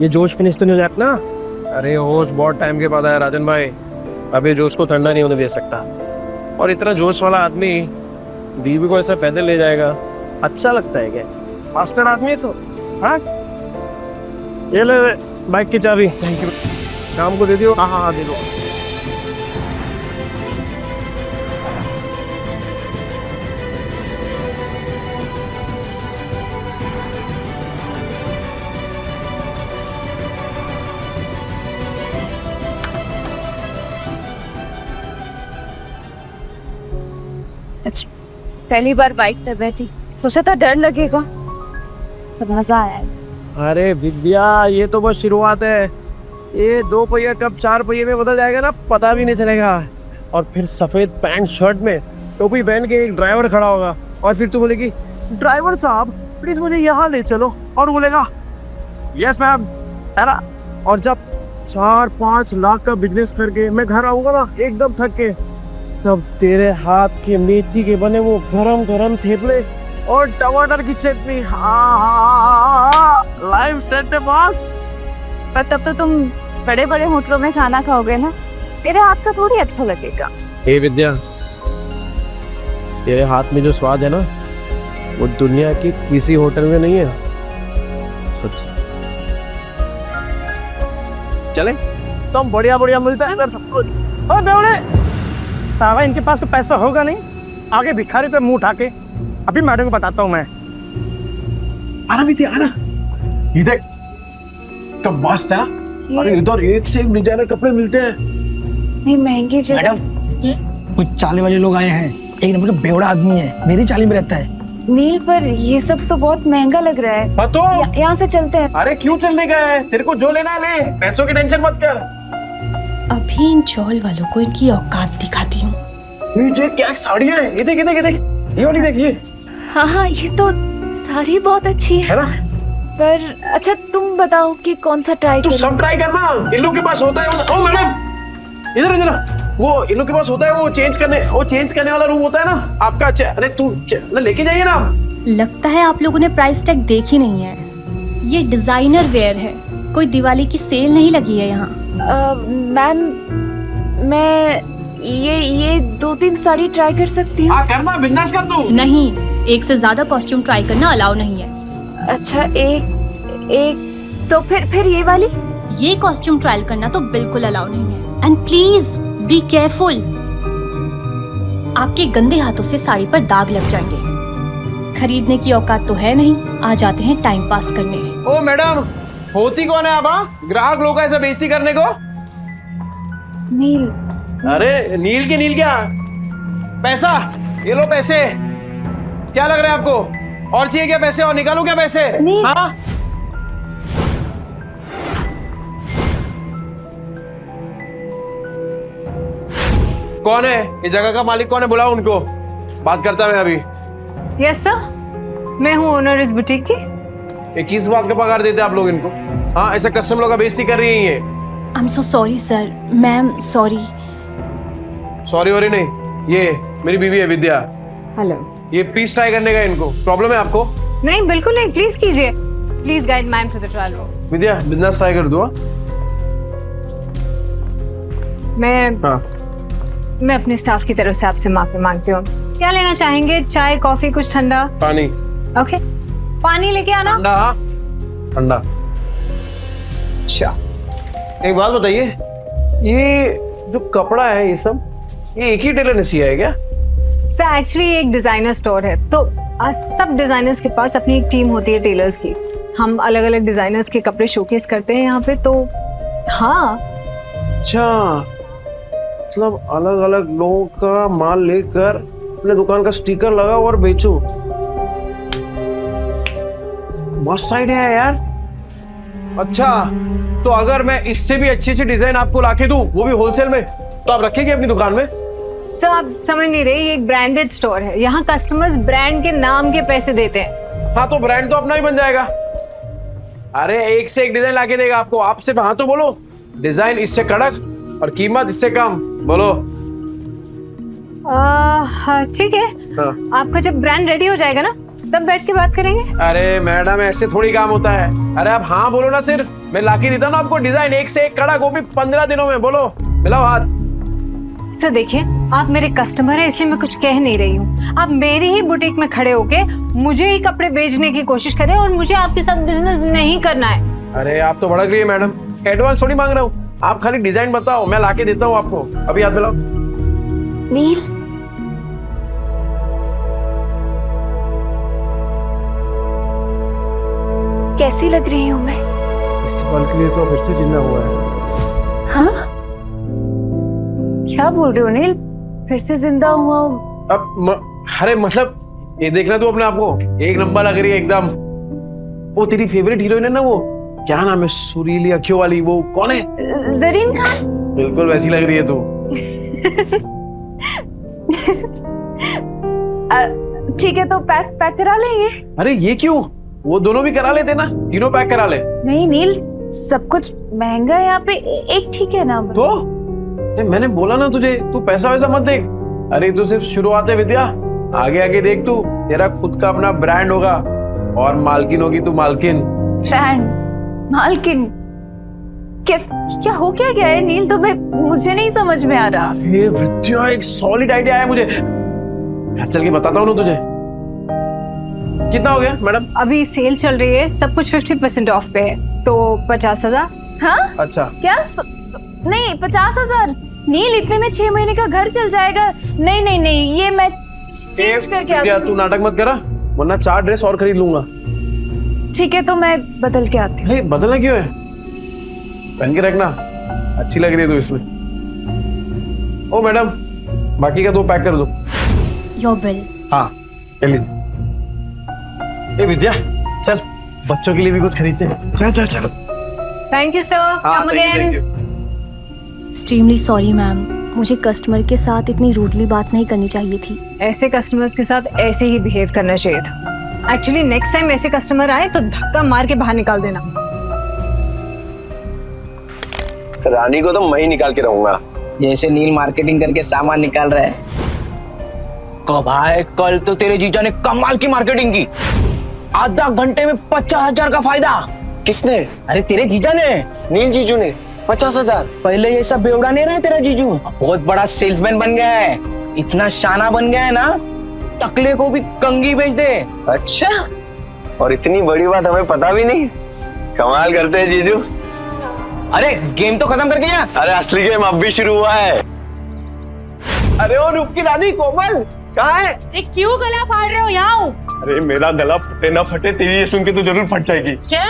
ये जोश फिनिश तो नहीं हो जाता ना? अरे होश बहुत टाइम के बाद आया राजन भाई, अभी जोश को ठंडा नहीं होने दे सकता। और इतना जोश वाला आदमी बीवी को ऐसे पैदल ले जाएगा, अच्छा लगता है क्या? मास्टर आदमी है सो। हाँ, ये ले बाइक की चाबी। Thank you. शाम को दे दियो। हाँ हाँ दे दो। पहली बार बाइक पर बैठी, सोचा था डर लगेगा, पर मजा आया। अरे विद्या, ये तो बस शुरुआत है। ये 2 पहिया कब 4 पहिए में बदल जाएगा ना, पता भी नहीं चलेगा। और फिर सफेद पैंट शर्ट में टोपी पहन के एक ड्राइवर खड़ा होगा, और फिर तू बोलेगी, ड्राइवर साहब प्लीज मुझे यहाँ ले चलो, और बोलेगा यस मैम। और जब 4-5 लाख का बिजनेस करके मैं घर आऊंगा ना एकदम थक के, तब तेरे हाथ के मेथी के बने वो गरम गरम थेपले और टमाटर की चटनी, लाइव सेट है बॉस। पर तब तो तुम बड़े बड़े होटलों में खाना खाओगे ना, तेरे हाथ का थोड़ी अच्छा लगेगा। हे विद्या, तेरे हाथ में जो स्वाद है ना, वो दुनिया के किसी होटल में नहीं है, सच। चले तो हम बढ़िया बढ़िया मिलता है इधर सब कुछ। और बेवड़े, तावा इनके पास तो पैसा होगा नहीं, आगे भिखारी तो मुंह उठा के। अभी मैडम को बताता हूँ मैं। आना विद्या, आना। ये देख, कब मस्त है। अरे इधर एक से एक डिजाइनर कपड़े मिलते हैं। नहीं महंगी जगह। मैडम, कुछ चाले वाले लोग आए हैं, एक नंबर का बेवड़ा आदमी है, मेरी चाली में रहता है। नील, पर ये सब तो बहुत महंगा लग रहा है। तो यहाँ से चलते हैं। अरे क्यों चलने का है, तेरे को जो लेना है ले, पैसों की टेंशन मत कर। अभी इन चौल वालों को इनकी औकात दिखाती हूँ। ये देख क्या साड़ियाँ हैं, ये देख ये देख ये देख, ये वाली देख, ये। हाँ हाँ, ये तो साड़ी बहुत अच्छी है ना? पर अच्छा तुम बताओ कि कौन सा ट्राई तू करूं? सब ट्राई करना, इन लोग के पास होता है। ओ मैडम, इधर इधर, वो इन लोग के पास होता है, वो चेंज करने वाला रूम होता है ना आपका। अरे तू लेके जाइए ना। लगता है आप लोगों ने प्राइस टैग देखी नहीं है। ये डिजाइनर वेयर है, कोई दिवाली की सेल नहीं लगी है यहाँ। मैम, मैं ये 2-3 साड़ी ट्राई कर सकती हूँ? हाँ करना, बिंदास कर तू। नहीं, एक से ज्यादा कॉस्ट्यूम ट्राई करना अलाउ नहीं है। अच्छा, एक तो फिर ये वाली? ये कॉस्ट्यूम ट्रायल करना तो बिल्कुल अलाउ नहीं है। एंड प्लीज बी केयरफुल, आपके गंदे हाथों से साड़ी पर दाग लग जाएंगे। खरीदने की औकात तो है नहीं, आ जाते हैं टाइम पास करने। ओ मैडम, होती कौन है आप? ग्राहक लोग ऐसा बेइज्जती करने को? नील। अरे नील के नील क्या? पैसा, ये लो पैसे। क्या लग रहा है आपको? और चाहिए क्या पैसे? और निकालू क्या पैसे? नील। हाँ? कौन है ये जगह का मालिक? कौन है? बुलाओ उनको, बात करता मैं अभी। यस सर, मैं हूँ ओनर इस बुटीक की। ये किस बात का पगार देते आप लोग इनको? हाँ, ऐसा कस्टमर लोग का बेइज्जती कर रही है ये। I am so sorry sir. Ma'am sorry. Sorry worry नहीं, ये मेरी बीवी है विद्या। हेलो। ये पीस ट्राई करने का इनको प्रॉब्लम है आपको? नहीं बिल्कुल नहीं, प्लीज कीजिए। Please guide ma'am to the trial room. Vidya, business try कर दो। मैं हाँ मैं अपने स्टाफ की तरफ से आपसे माफी मांगती हूँ। क्या लेना चाहेंगे? चाय, कॉफी, कुछ ठंडा? पानी। ओके, पानी लेके आना। ठंडा। ठंडा। अच्छा, एक बात बताइए, ये जो कपड़ा है ये सब, ये एक ही टेलर ने सिया है क्या? सर एक्चुअली एक डिजाइनर स्टोर है, तो सब डिजाइनर्स के पास अपनी एक टीम होती है टेलर्स की। हम अलग अलग डिजाइनर्स के कपड़े शोकेस करते हैं यहाँ पे, तो हाँ। अच्छा, मतलब अलग अलग लोगों का माल लेकर अपने दुकान का स्टिकर लगाओ और बेचो। मस्त आइडिया है यार। अच्छा, तो अगर मैं इससे भी अच्छी अच्छी डिजाइन आपको लाके दूं, वो भी होलसेल में, तो आप रखेंगे अपनी दुकान में? सर आप समझ नहीं रहे, ये एक ब्रांडेड स्टोर है। यहाँ कस्टमर्स ब्रांड के नाम के पैसे देते हैं। हाँ, तो ब्रांड तो अपना ही बन जाएगा। अरे एक से एक डिजाइन लाके देगा आपको। आप सिर्फ हाँ तो बोलो, डिजाइन इससे कड़क और कीमत इससे कम, बोलो। ठीक है। हाँ। आपका जब ब्रांड रेडी हो जाएगा ना, तब बैठ के बात करेंगे। अरे मैडम, ऐसे थोड़ी काम होता है। अरे आप हाँ बोलो ना, सिर्फ मैं लाके देता हूँ ना आपको डिजाइन एक से एक कड़क, वो भी 15 दिनों में। बोलो, मिलाओ हाथ। सर देखिए, आप मेरे कस्टमर हैं, इसलिए मैं कुछ कह नहीं रही हूँ। आप मेरी ही बुटीक में खड़े होके मुझे ही कपड़े बेचने की कोशिश करें, और मुझे आपके साथ बिजनेस नहीं करना है। अरे आप तो भड़क रही है मैडम, एडवांस थोड़ी मांग रहा हूँ। आप खाली डिजाइन बताओ, मैं लाके देता हूँ आपको। अभी हाथ मिलाओ। नील, कैसी लग रही हूँ मैं? इस पल के लिए तो फिर से जिंदा हुआ है। हाँ, क्या बोल रहे हो नील? फिर से जिंदा हुआ हूँ? अरे मतलब ये देखना तू अपने आप को, एक नंबर लग रही है एकदम। वो तेरी फेवरेट हीरोइन है ना, वो क्या नाम है, सुरीली अखियों वाली, वो कौन है? जरीन खान। बिल्कुल वैसी लग रही है तू। ठीक है, तो पैक करा लेंगे। अरे ये क्यों, वो दोनों भी करा लेते ना, तीनों पैक करा ले। नहीं नील, सब कुछ महंगा है यहाँ पे, एक ठीक है ना? तो मैंने बोला ना तुझे, तू पैसा वैसा मत देख। अरे तू सिर्फ शुरुआत है विद्या, आगे आगे देख तू, तेरा खुद का अपना ब्रांड होगा और मालकिन होगी तू, मालकिन। ब्रांड? मालकिन? क्या हो क्या गया है नील? तो मुझे नहीं समझ में आ रहा। ये विद्या, एक सॉलिड आइडिया है मुझे, घर चल के बताता हूँ ना तुझे। कितना हो गया मैडम? अभी सेल चल रही है, सब कुछ 50% ऑफ पे है, तो 50,000। हाँ? अच्छा। क्या? नहीं, 50,000 नील, इतने में 6 महीने का घर चल जाएगा। नहीं नहीं नहीं, ये मैं चेंज करके विद्या, तू नाटक मत करा, वरना 4 ड्रेस और खरीद लूंगा। ठीक है, तो मैं बदल के आती हूँ। बदलना क्यों है, पहन के रखना, अच्छी लग रही है तू इसमें। ओ मैडम, बाकी का 2 पैक कर दो। Your bill. हाँ, ए विद्या, चल बच्चों के लिए भी कुछ खरीदते हैं। चल चल चल। Thank you sir, come again. Extremely sorry ma'am, मुझे कस्टमर के साथ इतनी रूडली बात नहीं करनी चाहिए थी। ऐसे कस्टमर्स के साथ ऐसे ही बिहेव करना चाहिए था। एक्चुअली नेक्स्ट टाइम ऐसे कस्टमर आए तो धक्का मार के बाहर निकाल देना। रानी को तो मैं ही निकाल के रहूंगा। जैसे नील मार्केटिंग करके सामान निकाल रहा है। भाई कल तो तेरे जीजा ने कमाल की मार्केटिंग की, आधा घंटे में 50,000 का फायदा। किसने? अरे तेरे जीजा ने, नील जीजू ने। 50,000? पहले ये सब बेवड़ा नहीं रहा तेरा जीजू, बहुत बड़ा सेल्समैन बन गया है, इतना शाना बन गया है ना, टकले को भी कंगी बेच दे। अच्छा, और इतनी बड़ी बात हमें पता भी नहीं। कमाल करते हैं जीजू। अरे गेम तो खत्म कर गया। अरे असली गेम अब भी शुरू हुआ है। अरे ओ रूप की रानी कोमल कहाँ है? क्यों गला फाड़ रहे हो? यहाँ अरे मेरा गला फटे ना फटे, तेरी ये सुन के तो जरूर फट जाएगी। क्या?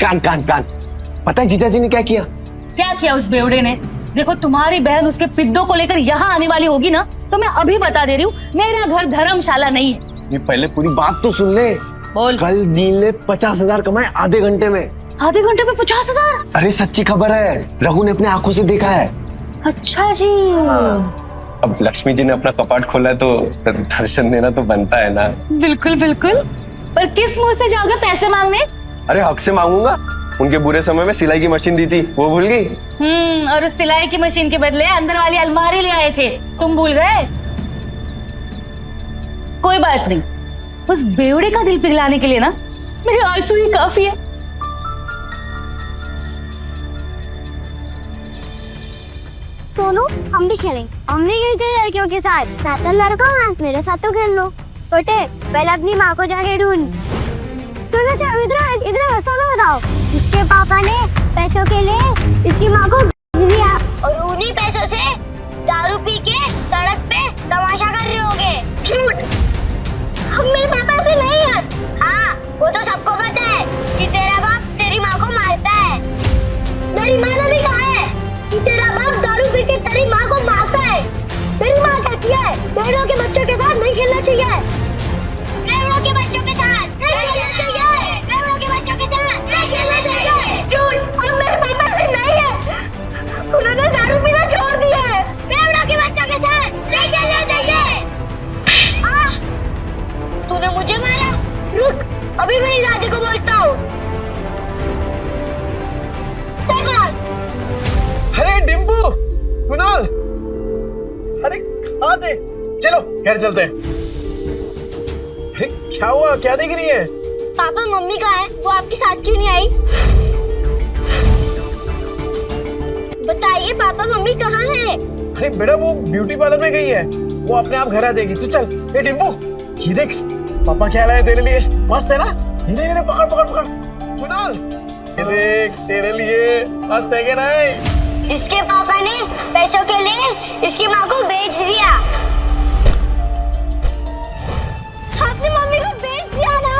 कान कान कान। पता है जीजा जी ने क्या किया? क्या किया उस बेवड़े ने? देखो, तुम्हारी बहन उसके पिद्दों को लेकर यहाँ आने वाली होगी ना, तो मैं अभी बता दे रही हूँ, मेरा घर धर्मशाला नहीं है। ये पहले पूरी बात तो सुन ले। बोल। कल नील ने 50,000 कमाए आधे घंटे में। आधे घंटे में 50,000? अरे सच्ची खबर है, रघु ने अपने आंखों से देखा है। अच्छा जी। अब लक्ष्मी जी ने अपना कपाट खोला है, तो दर्शन देना तो बनता है ना। बिल्कुल बिल्कुल, पर किस मुंह से जाओगे पैसे मांगने? अरे हक से मांगूंगा, उनके बुरे समय में सिलाई की मशीन दी थी, वो भूल गई? और उस सिलाई की मशीन के बदले अंदर वाली अलमारी ले आए थे, तुम भूल गए? कोई बात नहीं, उस बेवड़े का दिल पिघलाने के लिए ना मेरे आंसू ही काफी है। सोनू हम भी खेलेंगे। हम नहीं खेलते लड़कियों के साथ। मैं तो लड़का हूँ, मेरे साथ तो खेल लो। छोटे पहले अपनी माँ को जाके ढूंढ। इधर सोनू बताओ, इसके पापा ने पैसों के लिए इसकी माँ को दिया और उन्हीं पैसों से दारू पी के सड़क पे तमाशा कर रहे होगे। झूठ, हम मेरे पापा से नहीं है। हाँ वो तो सबको पता है कि तेरा बाप तेरी माँ को मारता है। मेरी माँ ने भी कहा है कि तेरा बाप दारू पी के तेरी माँ को मारता है। मेरी माँ कहती है बहनों के बच्चों के साथ नहीं खेलना चाहिए। बहनों के बच्चों के साथ नहीं खेलना चाहिए। बहनों के बच्चों के साथ नहीं खेलना चाहिए। झूठ, हम मेरे पापा से नहीं है। उन्होंने दारू पीना छोड़ दिया है। बहनों के बच्चों के साथ नहीं खेलना चाहिए। तूने मुझे मारा? रुक, अभी मेरी दादी को बोलता हूँ। अरे डिम्पू, कुणाल, अरे कहाँ थे? चलो घर चलते हैं। अरे क्या हुआ, क्या देख रही है? पापा मम्मी कहाँ है? वो आपके साथ क्यों नहीं आई? बताइए पापा मम्मी कहाँ है? अरे बेटा वो ब्यूटी पार्लर में गई है, वो अपने आप घर आ जाएगी। तू चल। ए डिम्पू, ये देख पापा क्या लाए तेरे लिए, मस्त है ना? ये पकड़ पकड़ पकड़। कुणाल, ये देख तेरे लिए, मस्त है कि नहीं? इसके पापा ने पैसों के लिए इसकी माँ को बेच दिया। आपने मम्मी को बेच दिया ना?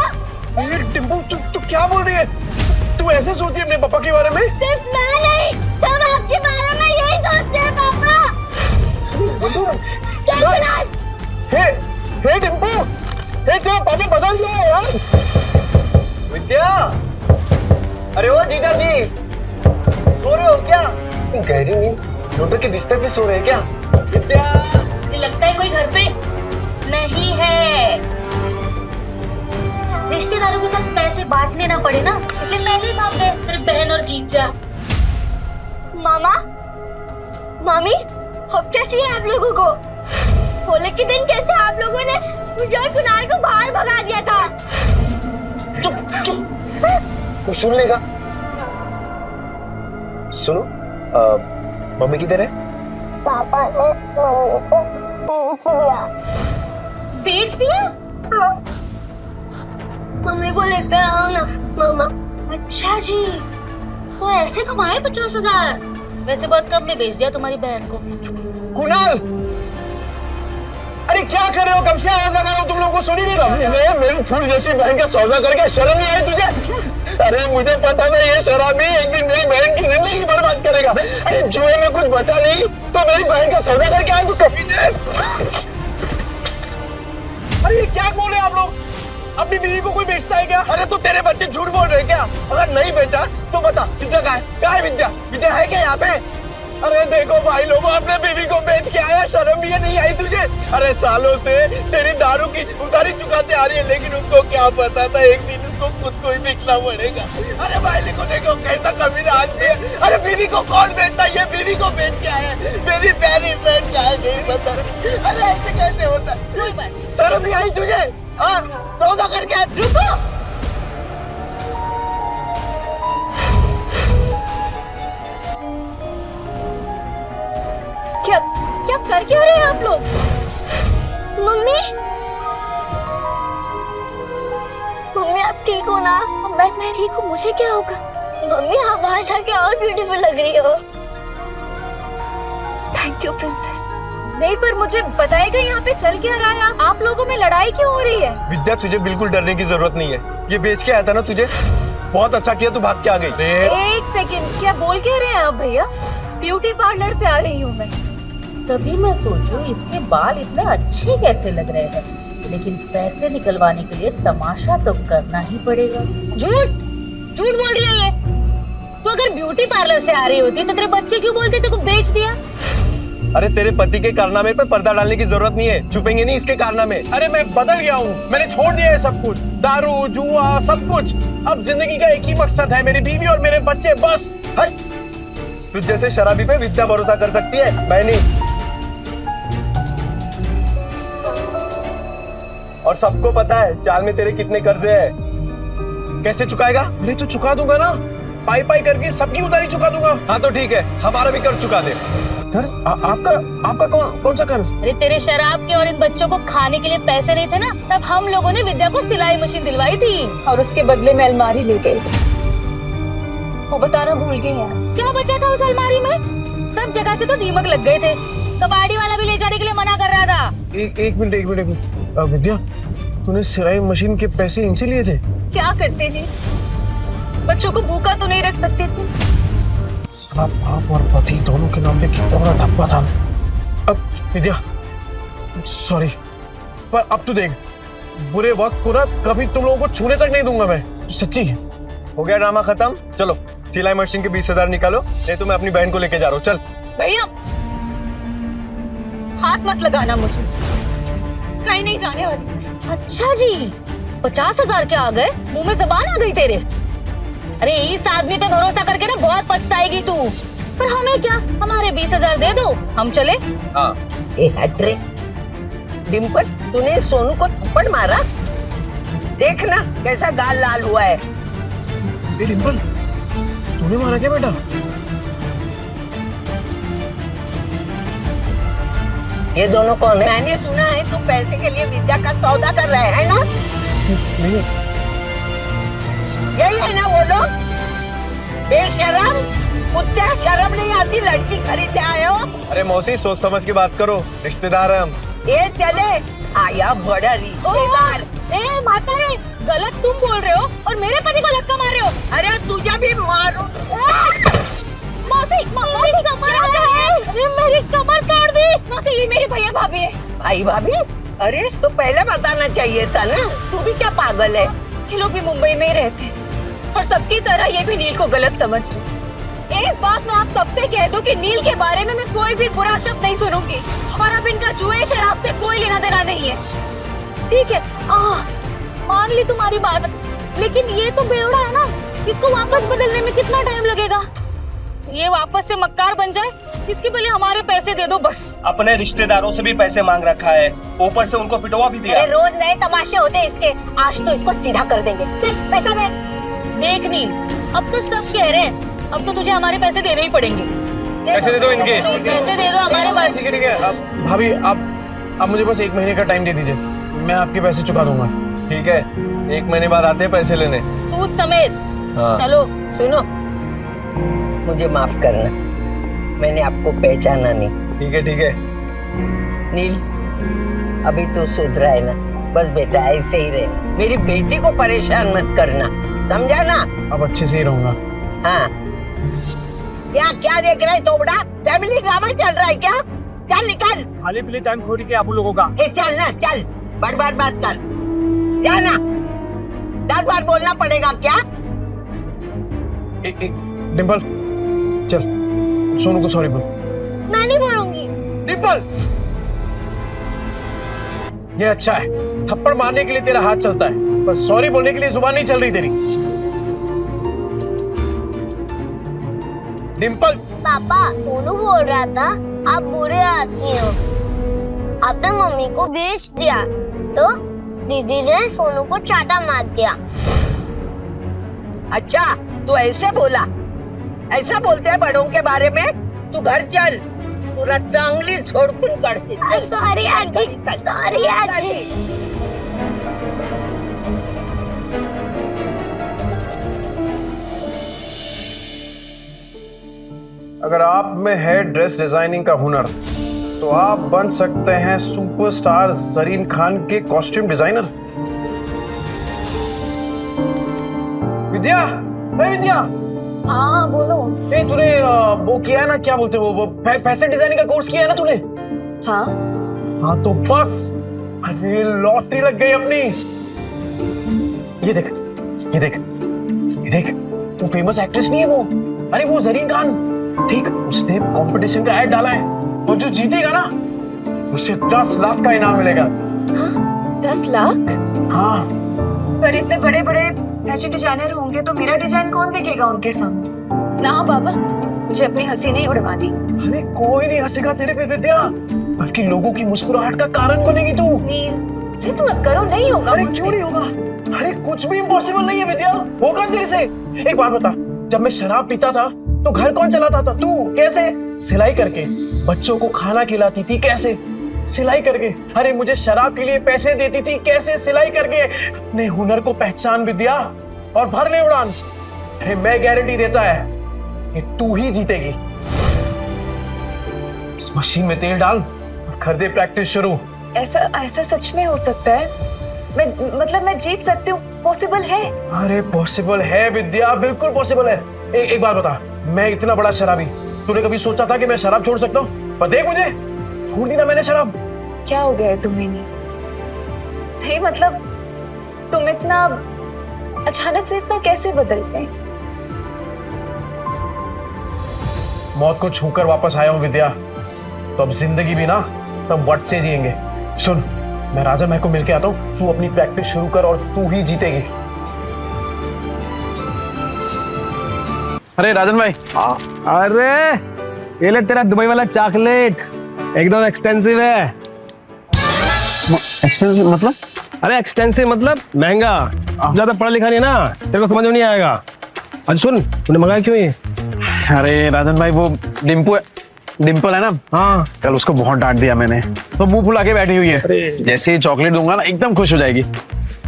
ये डिम्पू तू क्या बोल रही है? तू ऐसे सोचती है अपने पापा के बारे में? सिर्फ मैं नहीं, सब आपके बारे में यही सोचते हैं पापा। चल कुणाल। हे डिम्पू, हे तेरा पापा बदल गया है यार। विद्या, अरे ओ जीजा जी, सो रहे हो क्या? गहरी नींद, डॉक्टर के बिस्तर पे सो रहे हैं क्या? विद्या, मुझे लगता है कोई घर पे नहीं है। रिश्तेदारों के साथ पैसे बांटने ना पड़े ना, इसलिए पहले ही भाग गए तेरे बहन और जीजा। मामा, मामी, अब क्या चाहिए आप लोगों को? होली के दिन कैसे आप लोगों ने मुझे और कुणाल को बाहर भगा दिया था? चुप चुप, कुछ सुन लेगा। सुनो, मम्मी किधर है? पापा ने मम्मी को बेच दिया। बेच दिया? हाँ। मम्मी को लेकर आओ ना मामा। अच्छा जी, वो ऐसे कमाए 50,000। वैसे बहुत कम में बेच दिया तुम्हारी बहन को। कुणाल, अरे क्या कर रहे हो? कब से आवाज लगा रहा हूँ, तुम लोगों को सुन ही नहीं रहा? मेरी फूल जैसी बहन का सौदा करके शर्म नहीं आई तुझे? अरे मुझे पता था ये शराबी एक दिन मेरी बहन की जिंदगी बर्बाद करेगा। अरे जुए में कुछ बचा नहीं तो मेरी बहन का सौदा करके आए तो कभी नहीं। अरे ये क्या बोल रहे हैं आप लोग? अपनी बीवी को कोई बेचता है क्या? अरे तो तेरे बच्चे झूठ बोल रहे हैं क्या? अगर नहीं बेचा तो बता, विद्या कहाँ है? कहाँ है विद्या? विद्या है क्या यहाँ पे? अरे देखो भाई लोगों, अपने बीवी को बेच के आया, शर्म भी नहीं आई तुझे? अरे सालों से तेरी दारू की उधारी चुकाते आ रही है, लेकिन उसको क्या पता था एक दिन उसको खुद को ही बिकना पड़ेगा। अरे भाई को देखो कैसा कमीना आदमी है। अरे बीवी को कौन बेचता है? ये बीवी को बेच के आया, मेरी प्यारी बहन का है, नहीं पता। अरे ऐसे कैसे होता है? शर्म नहीं आई तुझे? हाँ, सौदा करके रुको। क्या कर क्यों रहे हैं आप लोग? मम्मी, मम्मी आप ठीक हो ना? मैं ठीक हूँ, मुझे क्या होगा? मम्मी आप बाहर जाके और ब्यूटीफुल लग रही हो। Thank you princess. नहीं पर मुझे बताएगा यहाँ पे चल क्या रहा है? आप लोगों में लड़ाई क्यों हो रही है? विद्या तुझे बिल्कुल डरने की जरूरत नहीं है, ये बेच के आया था ना तुझे, बहुत अच्छा किया तू भाग के आ गई। एक सेकंड, क्या बोल के रहे हैं आप भैया? ब्यूटी पार्लर से आ रही हूँ मैं। तभी मैं सोचूं इसके बाल इतने अच्छे कैसे लग रहे हैं, लेकिन पैसे निकलवाने के लिए तमाशा तो करना ही पड़ेगा। झूठ बोल रही है ये। तो अगर ब्यूटी पार्लर से आ रही होती तो तेरे बच्चे क्यों बोलते तेरे को बेच दिया? अरे तेरे पति के कारनामे पे पर्दा डालने की जरूरत नहीं है, छुपेंगे नहीं इसके कारनामे। अरे मैं बदल गया हूँ, मैंने छोड़ दिया है सब कुछ, दारू जुआ सब कुछ। अब जिंदगी का एक ही मकसद है, मेरी बीवी और मेरे बच्चे, बस। तुझ जैसे शराबी पे विद्या भरोसा कर सकती है, मैं नहीं। और सबको पता है चाल में तेरे कितने कर्जे हैं। कैसे चुकाएगा? अरे तो चुका दूंगा ना, पाई पाई करके सबकी उधारी चुका दूंगा। हाँ तो ठीक है, हमारा भी कर्ज चुका दे। घर आपका कौन सा घर? अरे तेरे शराब के और इन बच्चों को खाने के लिए पैसे नहीं थे ना, तब हम लोगों ने विद्या को सिलाई मशीन दिलवाई थी और उसके बदले में अलमारी ले गए थे। वो बताना भूल गई यार। क्या बचा था उस अलमारी में? सब जगह से तो दीमक लग गए थे। कबाड़ी वाला भी ले जाने के लिए मना कर रहा था। एक मिनट विद्या, तूने सिलाई मशीन के पैसे इनसे लिए थे? क्या करते थे, बच्चों को भूखा तो नहीं रख सकते थे। साला बाप और पति दोनों के नाम पे कितना बड़ा धब्बा था। अब विद्या सॉरी, पर अब तो देख, बुरे वक्त को ना कभी तुम लोगों को छूने तक नहीं दूंगा मैं, सच्ची। हो गया ड्रामा खत्म, चलो सिलाई मशीन के 20,000 निकालो, नहीं तो मैं अपनी बहन को लेके जा रहा हूँ। चल भैया हाथ मत लगाना मुझे, कहीं नहीं जाने वाली। अच्छा जी, 50,000 के आ गए, मुंह में जबान आ गई तेरे। अरे इस आदमी पे भरोसा करके ना बहुत पछताएगी तू। पर हमें क्या, हमारे 20,000 दे दो, हम चले। हाँ। डिम्पल, तूने सोनू को थप्पड़ मारा? देखना कैसा गाल लाल हुआ है। डिम्पल, तूने मारा क्या बेटा? ये दोनों कौन है? मैंने सुना है तू पैसे के लिए विद्या का सौदा कर रहा है ना? नहीं। यही है ना वो लोग? बेशरम, कुत्ते, शर्म नहीं आती, लड़की खरीदने आए हो? अरे मौसी, सोच समझ के बात करो, रिश्तेदार है हम। ये चले आया बड़ा रिश्तेदार। ए माता रे, गलत तुम बोल रहे हो और मेरे पति को धक्का मार रहे हो। अरे तुझे भी मारो। मौसी, मेरी कमर अरे मेरी कमर काट दी। मौसी, ये मेरे भैया भाभी है। भाई भाभी? अरे तो पहले बताना चाहिए था ना, तू भी क्या पागल है? ये लोग भी मुंबई में ही रहते हैं और सबकी तरह ये भी नील को गलत समझ रहे। एक बात मैं आप सबसे कह दूं कि नील के बारे में मैं कोई भी बुरा शब्द नहीं सुनूंगी और अब इनका जुए शराब से कोई लेना देना नहीं है। ठीक है, मान ली तुम्हारी बात, लेकिन ये तो बेवड़ा है ना, इसको वापस बदलने में कितना टाइम लगेगा? ये वापस से मक्कार बन जाए, इसके पहले हमारे पैसे दे दो बस। अपने रिश्तेदारों से भी पैसे मांग रखा है, ऊपर से उनको पिटवा भी दिया। अरे रोज नए तमाशे होते हैं इसके, आज तो इसको सीधा कर देंगे। चल पैसा दे। देख नील, अब तो सब कह रहे हैं, अब तो तुझे हमारे पैसे देने ही पड़ेंगे। पैसे दे दो इनके। पैसे दे दो हमारे पास। ठीक है। अब भाभी, आप मुझे बस 1 महीने का टाइम दे दीजिए, मैं आपके पैसे चुका दूंगा। ठीक है, 1 महीने बाद आते हैं पैसे लेने, सूद समेत। हाँ। चलो। सुनो, मुझे माफ करना, मैंने आपको पहचाना नहीं। ठीक है। नील, अभी तो सुधरा है ना? बस बेटा ऐसे ही रहना, मेरी बेटी को परेशान मत करना, समझा ना? अब अच्छे से ही रहूंगा। हाँ। क्या देख रहा है तोबड़ा? फैमिली ड्रामा चल रहा है क्या? चल निकल। खाली पीली टाइम खोरी के आप लोगों का। चल ना, चल, बर्बाद बात कर, जाना। 10 बार बोलना पड़ेगा क्या? डिम्पल चल, सोनू को सॉरी बोल। मैं नहीं बोलूंगी। डिम्पल, ये अच्छा है, थप्पड़ मारने के लिए तेरा हाथ चलता है, पर सॉरी बोलने के लिए जुबान नहीं चल रही तेरी। डिम्पल। पापा, सोनू बोल रहा था आप बुरे आदमी हो, आपने मम्मी को बेच दिया, तो दीदी ने सोनू को चाटा मार दिया। अच्छा, तू ऐसे बोला? ऐसा बोलते हैं बड़ों के बारे में? तू घर चल, पूरा चांगली छोड़कुन करती। सॉरी आजी, सॉरी आजी। अगर आप में है ड्रेस डिजाइनिंग का हुनर, तो आप बन सकते हैं सुपरस्टार जरीन खान के कॉस्ट्यूम डिजाइनर। विद्या, विद्या। हाँ बोलो। तूने वो किया है ना, क्या बोलते हैं वो फैशन डिजाइनिंग का कोर्स किया है ना तूने? हाँ तो बस, अरे लॉटरी लग गई अपनी। ये देख, वो फेमस एक्ट्रेस नहीं है वो? अरे वो जरीन खान, ठीक, उसने कंपटीशन का ऐड डाला है और जो जीतेगा ना, उसे 10 लाख का इनाम मिलेगा। 10 लाख? हाँ। पर इतने बड़े बड़े फैशन डिजाइनर होंगे तो मेरा डिजाइन कौन देखेगा उनके सामने? ना बाबा, मुझे अपनी हंसी नहीं उड़वानी। अरे कोई नहीं हंसेगा तेरे पे विद्या, बल्कि लोगों की मुस्कुराहट का कारण बनेगी तू। नील, जिद मत करो, नहीं होगा। अरे क्यों नहीं होगा? अरे कुछ भी इम्पॉसिबल नहीं है विद्या, होगा तेरे से। एक बात बता, जब मैं शराब पीता था तो घर कौन चलाता था? तू। कैसे? सिलाई करके, बच्चों को खाना खिलाती थी कैसे? सिलाई करके। अरे मुझे शराब के लिए पैसे देती थी कैसे? सिलाई करके। अपने हुनर को पहचान विद्या और भर ले उड़ान। अरे मैं गारंटी देता है कि तू ही जीतेगी। इस मशीन में तेल डाल और कर दे प्रैक्टिस शुरू। ऐसा सच में हो सकता है? मैं जीत सकती हूँ? पॉसिबल है? अरे पॉसिबल है विद्या, बिल्कुल पॉसिबल है। एक बात बता, मैं इतना बड़ा शराबी, तूने कभी सोचा था कि मैं शराब छोड़ सकता हूँ? पर देख मुझे, छोड़ दी ना मैंने शराब। क्या हो गया है तुम्हें? नहीं मतलब तुम इतना अचानक से इतना कैसे बदल गए? मौत को छूकर वापस आया हूँ विद्या, तो अब जिंदगी भी ना तब वट से जिएंगे। सुन, मैं राजन भाई को मिलके आता हूँ, तू अपनी प्रैक्टिस शुरू कर और तू ही जीतेगी। अरे राजन भाई, अरे ये ले तेरा दुबई वाला चॉकलेट, एकदम एक्सपेंसिव है। एक्सपेंसिव मतलब? अरे एक्सपेंसिव मतलब महंगा। ज्यादा पढ़ा लिखा नहीं ना, तेरे को समझ में नहीं आएगा। अच्छा सुन, तूने मंगाया क्यों ये? अरे राजन भाई, वो डिम्पल है ना, हाँ, कल उसको बहुत डांट दिया मैंने, तो मुंह फुला के बैठी हुई है। जैसे ही चॉकलेट दूंगा ना एकदम खुश हो जाएगी।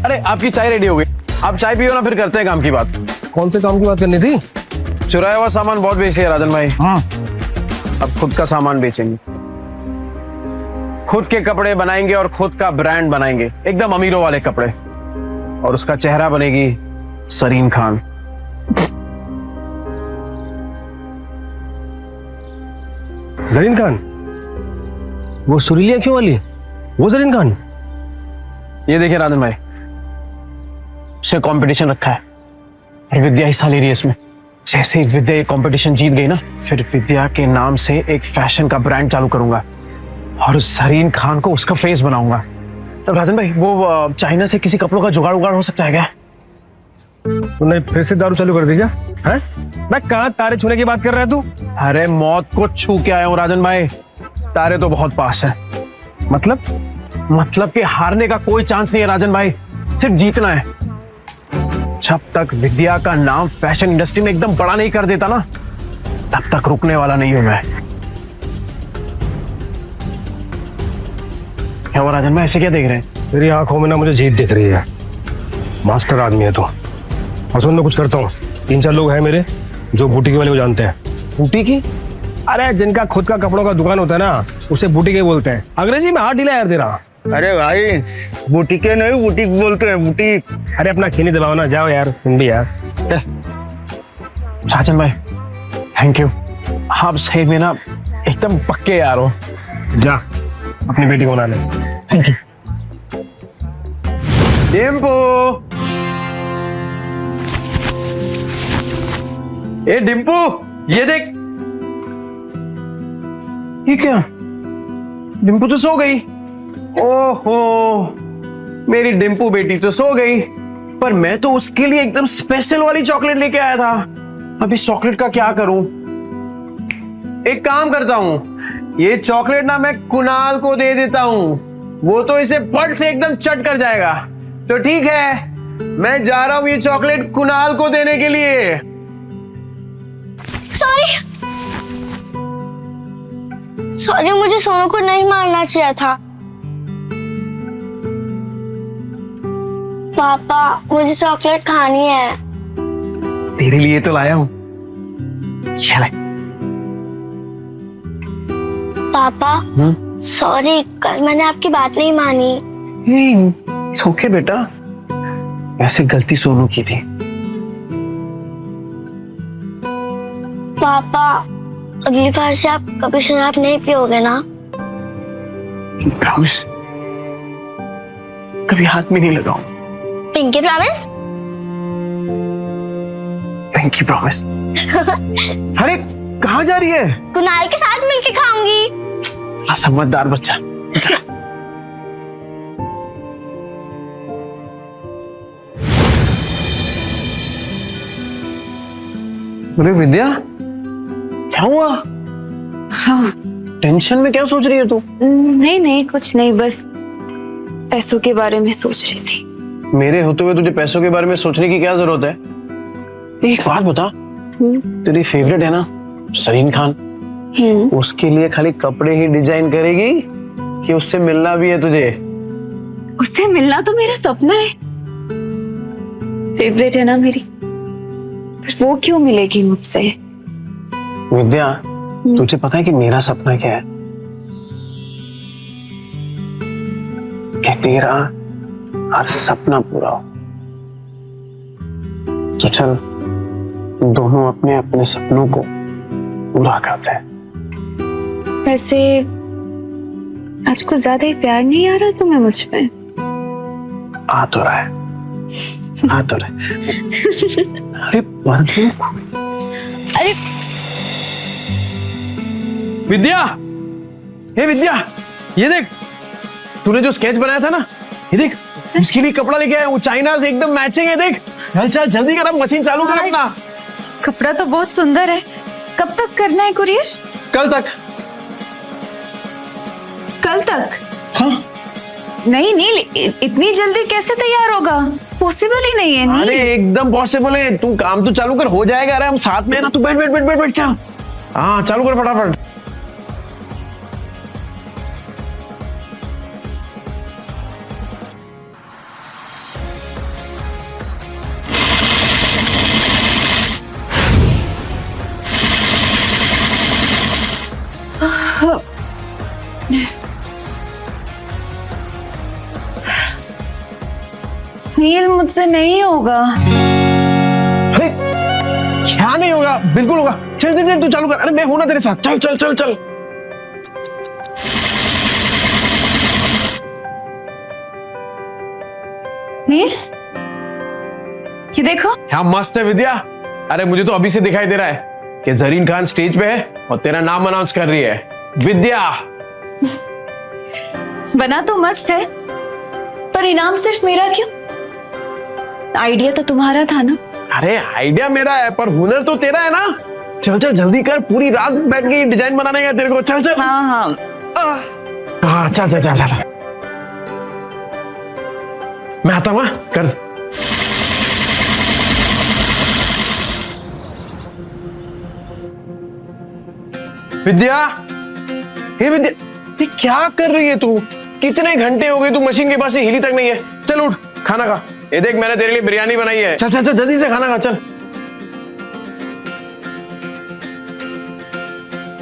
अरे आपकी चाय रेडी हो गई, आप चाय पियो ना, फिर करते हैं काम की बात। कौन से काम की बात करनी थी? चुराया हुआ सामान बहुत बेची है राजन भाई। हाँ, अब खुद का सामान बेचेंगे, खुद के कपड़े बनाएंगे और खुद का ब्रांड बनाएंगे, एकदम अमीरों वाले कपड़े। और उसका चेहरा बनेगी सरीन खान। जरीन खान? वो सुरीली आंखों वाली, वो जरीन खान? ये देखिए राजन भाई, उसने कंपटीशन रखा है और विद्या हिस्सा ले रही है इसमें। जैसे ही विद्या ये कंपटीशन जीत गई ना, फिर विद्या के नाम से एक फैशन का ब्रांड चालू करूंगा और जरीन खान को उसका फेस बनाऊंगा। तो राजन भाई, वो चाइना से किसी कपड़ों का जुगाड़ उगाड़ हो सकता है क्या? तूने फिर से दारू चालू कर दी क्या? हैं? मैं कहाँ तारे छूने की बात कर रहा है तू? अरे मौत को छू के आया हूँ राजन भाई, तारे तो बहुत पास है। मतलब कि हारने का कोई चांस नहीं है राजन भाई, सिर्फ जीतना है। जब तक विद्या का नाम फैशन इंडस्ट्री में एकदम बड़ा नहीं कर देता ना, तब तक रुकने वाला नहीं हूं मैं। क्या हुआ राजन भाई, ऐसे क्या देख रहे हैं? तेरी आंखों में ना मुझे जीत दिख रही है। मास्टर आदमी है तू। और सुन, मैं कुछ करता हूँ, 3-4 लोग हैं मेरे जो बुटीक वाले को जानते हैं। बुटीक? अरे जिनका खुद का कपड़ों का दुकान होता है ना, उसे बुटीक ही बोलते हैं। अंग्रेजी में हाथ ढीला यार तेरा। अरे भाई, बुटीके नहीं बुटीक बोलते हैं, बुटीक। अरे अपना खीनी दबाओ ना, जाओ यार तुम भी यार। राजन भाई थैंक यू, आप सही में ना एकदम पक्के यार हो। जा अपनी बेटी को बना ले। Thank you. डिम्पू, ए डिम्पू, ये देख। ये क्या? डिम्पू तो सो गई। ओहो, मेरी डिम्पू बेटी तो सो गई, पर मैं तो उसके लिए एकदम स्पेशल वाली चॉकलेट लेके आया था। अब इस चॉकलेट का क्या करूं? एक काम करता हूं, ये चॉकलेट ना मैं कुणाल को दे देता हूं, वो तो इसे पट से एकदम चट कर जाएगा। तो ठीक है, मैं जा रहा हूं ये चॉकलेट कुणाल को देने के लिए। सॉरी, मुझे सोनू को नहीं मारना चाहिए था। पापा, मुझे चॉकलेट खानी है। तेरे लिए तो लाया हूं। चल। पापा सॉरी, कल मैंने आपकी बात नहीं मानी। इट्स ओके बेटा, वैसे गलती सोनू की थी। पापा, अगली बार से आप कभी शराब नहीं पियोगे ना? प्रॉमिस, कभी हाथ में नहीं लगाऊं। Pinky promise? Pinky promise. अरे कहाँ जा रही है? कुणाल के साथ मिलके खाऊंगी। समझदार बच्चा। अरे विद्या, क्या हुआ? टेंशन में क्या सोच रही है तू? नहीं कुछ नहीं, बस पैसों के बारे में सोच रही थी। मेरे होते हुए तुझे पैसों के बारे में सोचने की क्या जरूरत है? एक बात बता, तेरी फेवरेट है ना सरीन खान, उसके लिए खाली कपड़े ही डिजाइन करेगी कि उससे मिलना भी है तुझे? उससे मिलना तो मेरा सपना है, फेवरेट है ना मेरी, फिर वो क्यों मिलेगी मुझसे? विद्या, तुझे पता है कि मेरा सपना क्या है? कि तेरा हर सपना पूरा हो। तो चल दोनों अपने अपने सपनों को पूरा करते हैं। वैसे आज कुछ ज्यादा ही प्यार नहीं आ रहा तुम्हें मुझ पे? आ तो रहा है, आ तो रहा है। अरे अरे विद्या, हे विद्या, ये देख, तूने जो स्केच बनाया था ना, ये देख, इसके लिए कपड़ा लेके आया हूँ, चाइना से एकदम मैचिंग है। देख, चल चल जल्दी कर, अब मशीन चालू कर अपना। कपड़ा तो बहुत सुंदर है, कब तक करना है कुरियर? कल तक। कल तक? हाँ। नहीं नील, इतनी जल्दी कैसे तैयार होगा? पॉसिबल ही नहीं है नील। अरे एकदम पॉसिबल है, तू काम तो चालू कर, हो जाएगा। अरे हम साथ में है ना, तू बैठ बैठ बैठ बैठ बैठ, चल। हाँ चालू कर फटाफट। नील मुझसे नहीं होगा। अरे क्या नहीं होगा? बिल्कुल होगा। चल चल चल, तू चालू कर। अरे मैं हूं ना तेरे साथ, चल चल चल चल। नील, ये देखो। क्या मस्त है विद्या। अरे मुझे तो अभी से दिखाई दे रहा है कि जरीन खान स्टेज पे है और तेरा नाम अनाउंस कर रही है, विद्या। बना तो मस्त है, पर इनाम सिर्फ मेरा क्यों? आइडिया तो तुम्हारा था ना? अरे आइडिया मेरा है, पर हुनर तो तेरा है ना। चल चल जल्दी कर, पूरी रात बैठ के डिजाइन बनाने का तेरे को। चल चल। हाँ हाँ हाँ चल चल चल चल, मैं आता हूँ। कर। विद्या, हे विद्या, ये क्या कर रही है तू? कितने घंटे हो गए तू मशीन के पास से हिली तक नहीं है। चल उठ, खाना खा। ये देख, मैंने तेरे लिए बिरयानी बनाई है। चल चल चल जल्दी से खाना खा, चल।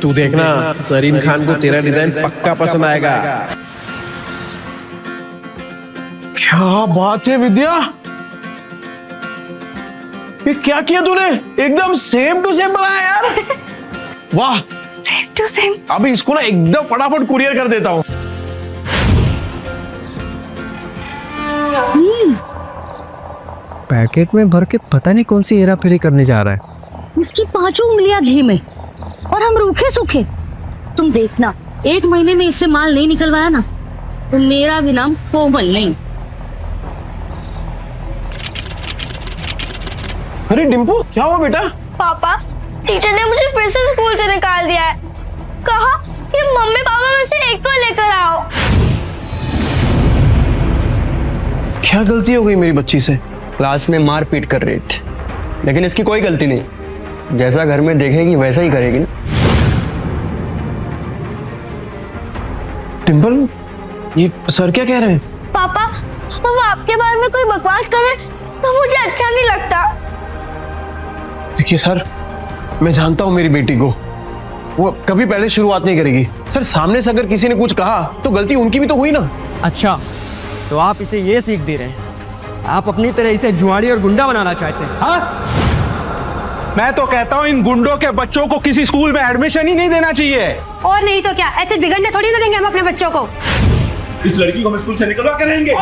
तू देखना, जरीन खान को तेरा डिजाइन पक्का पसंद आएगा। क्या बात है विद्या, ये क्या किया तूने? एकदम सेम टू सेम बनाया यार। वाह, सेम टू सेम। अभी इसको ना एकदम फटाफट कुरियर कर देता हूँ। पैकेट में भर के पता नहीं कौन सी हेरा फेरी करने जा रहा है। इसकी 5 उंगलियां घी में और हम रूखे सूखे। तुम देखना, 1 महीने में इससे माल नहीं निकलवाया ना तो मेरा भी नाम कोमल नहीं। अरे डिम्पू, क्या हुआ बेटा? पापा, टीचर ने मुझे फिर से स्कूल से निकाल दिया है। कहा कि मम्मी पापा में से एक को लेकर आओ। क्या गलती हो गई मेरी बच्ची से? क्लास में मार पीट कर रही थी, लेकिन इसकी कोई गलती नहीं। जैसा घर में देखेगी वैसा ही करेगी ना। डिम्पल, ये सर क्या कह रहे हैं? पापा, वो आपके बारे में कोई बकवास करे तो मुझे अच्छा नहीं लगता। देखिए सर, मैं जानता हूं मेरी बेटी को, वो कभी पहले शुरुआत नहीं करेगी। सर सामने से अगर किसी ने कुछ कहा तो गलती उनकी भी तो हुई ना। अच्छा, तो आप इसे ये सीख दे रहे हैं, आप अपनी तरह इसे जुआड़ी और गुंडा बनाना चाहते हैं? हाँ? मैं तो कहता हूँ इन गुंडों के बच्चों को किसी स्कूल में एडमिशन ही नहीं देना चाहिए। और नहीं तो क्या, ऐसे बिगड़ने थोड़ी ना देंगे हम अपने बच्चों को। इस लड़की को हम स्कूल से निकलवा के रहेंगे।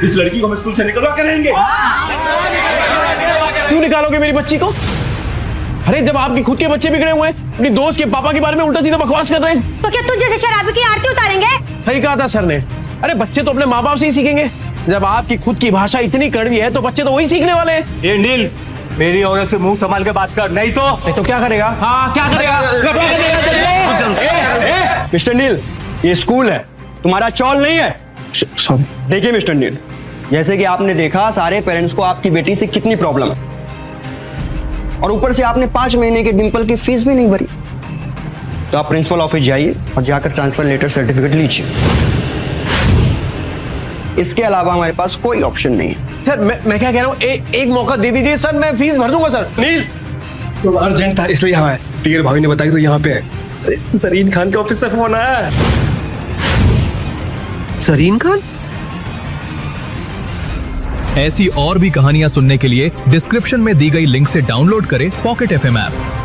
इस लड़की को हम स्कूल से निकलवा के रहेंगे। क्यों निकालोगे मेरी बच्ची को? अरे जब आपके खुद के बच्चे बिगड़े हुए हैं, अपनी दोस्त के पापा के बारे में उल्टा सीधा बकवास कर रहे हैं, तो क्या तुझ जैसे शराबी की आरती उतारेंगे? सही कहा था सर ने। अरे बच्चे तो अपने माँ बाप से ही सीखेंगे। जब आपकी खुद की भाषा इतनी कड़वी है तो बच्चे तो वही सीखने वाले हैं। ये नील, मेरी औरत से मुंह संभाल के बात कर, नहीं तो क्या करेगा? हाँ क्या करेगा? मिस्टर नील, ये स्कूल है, तुम्हारा चौल नहीं है। सॉरी। देखिए मिस्टर नील, जैसे कि आपने देखा, सारे पेरेंट्स को आपकी बेटी से कितनी प्रॉब्लम है। और ऊपर से आपने 5 महीने के डिंपल की फीस भी नहीं भरी। तो आप प्रिंसिपल ऑफिस जाइए और जाकर ट्रांसफर लेटर सर्टिफिकेट लीजिए। इसके अलावा हमारे पास कोई ऑप्शन नहीं है। सर मैं क्या कह रहा हूँ, एक मौका दे दीजिए सर, मैं फीस भर दूंगा सर। नील तो अर्जेंट था इसलिए यहाँ है। तीर भाभी ने बताया तो यहाँ पे है। सरीन खान के ऑफिस से फोन आया। सरीन खान? ऐसी और भी कहानियां सुनने के लिए डिस्क्रिप्शन में दी गई लिंक से डाउनलोड करें पॉकेट FM ऐप।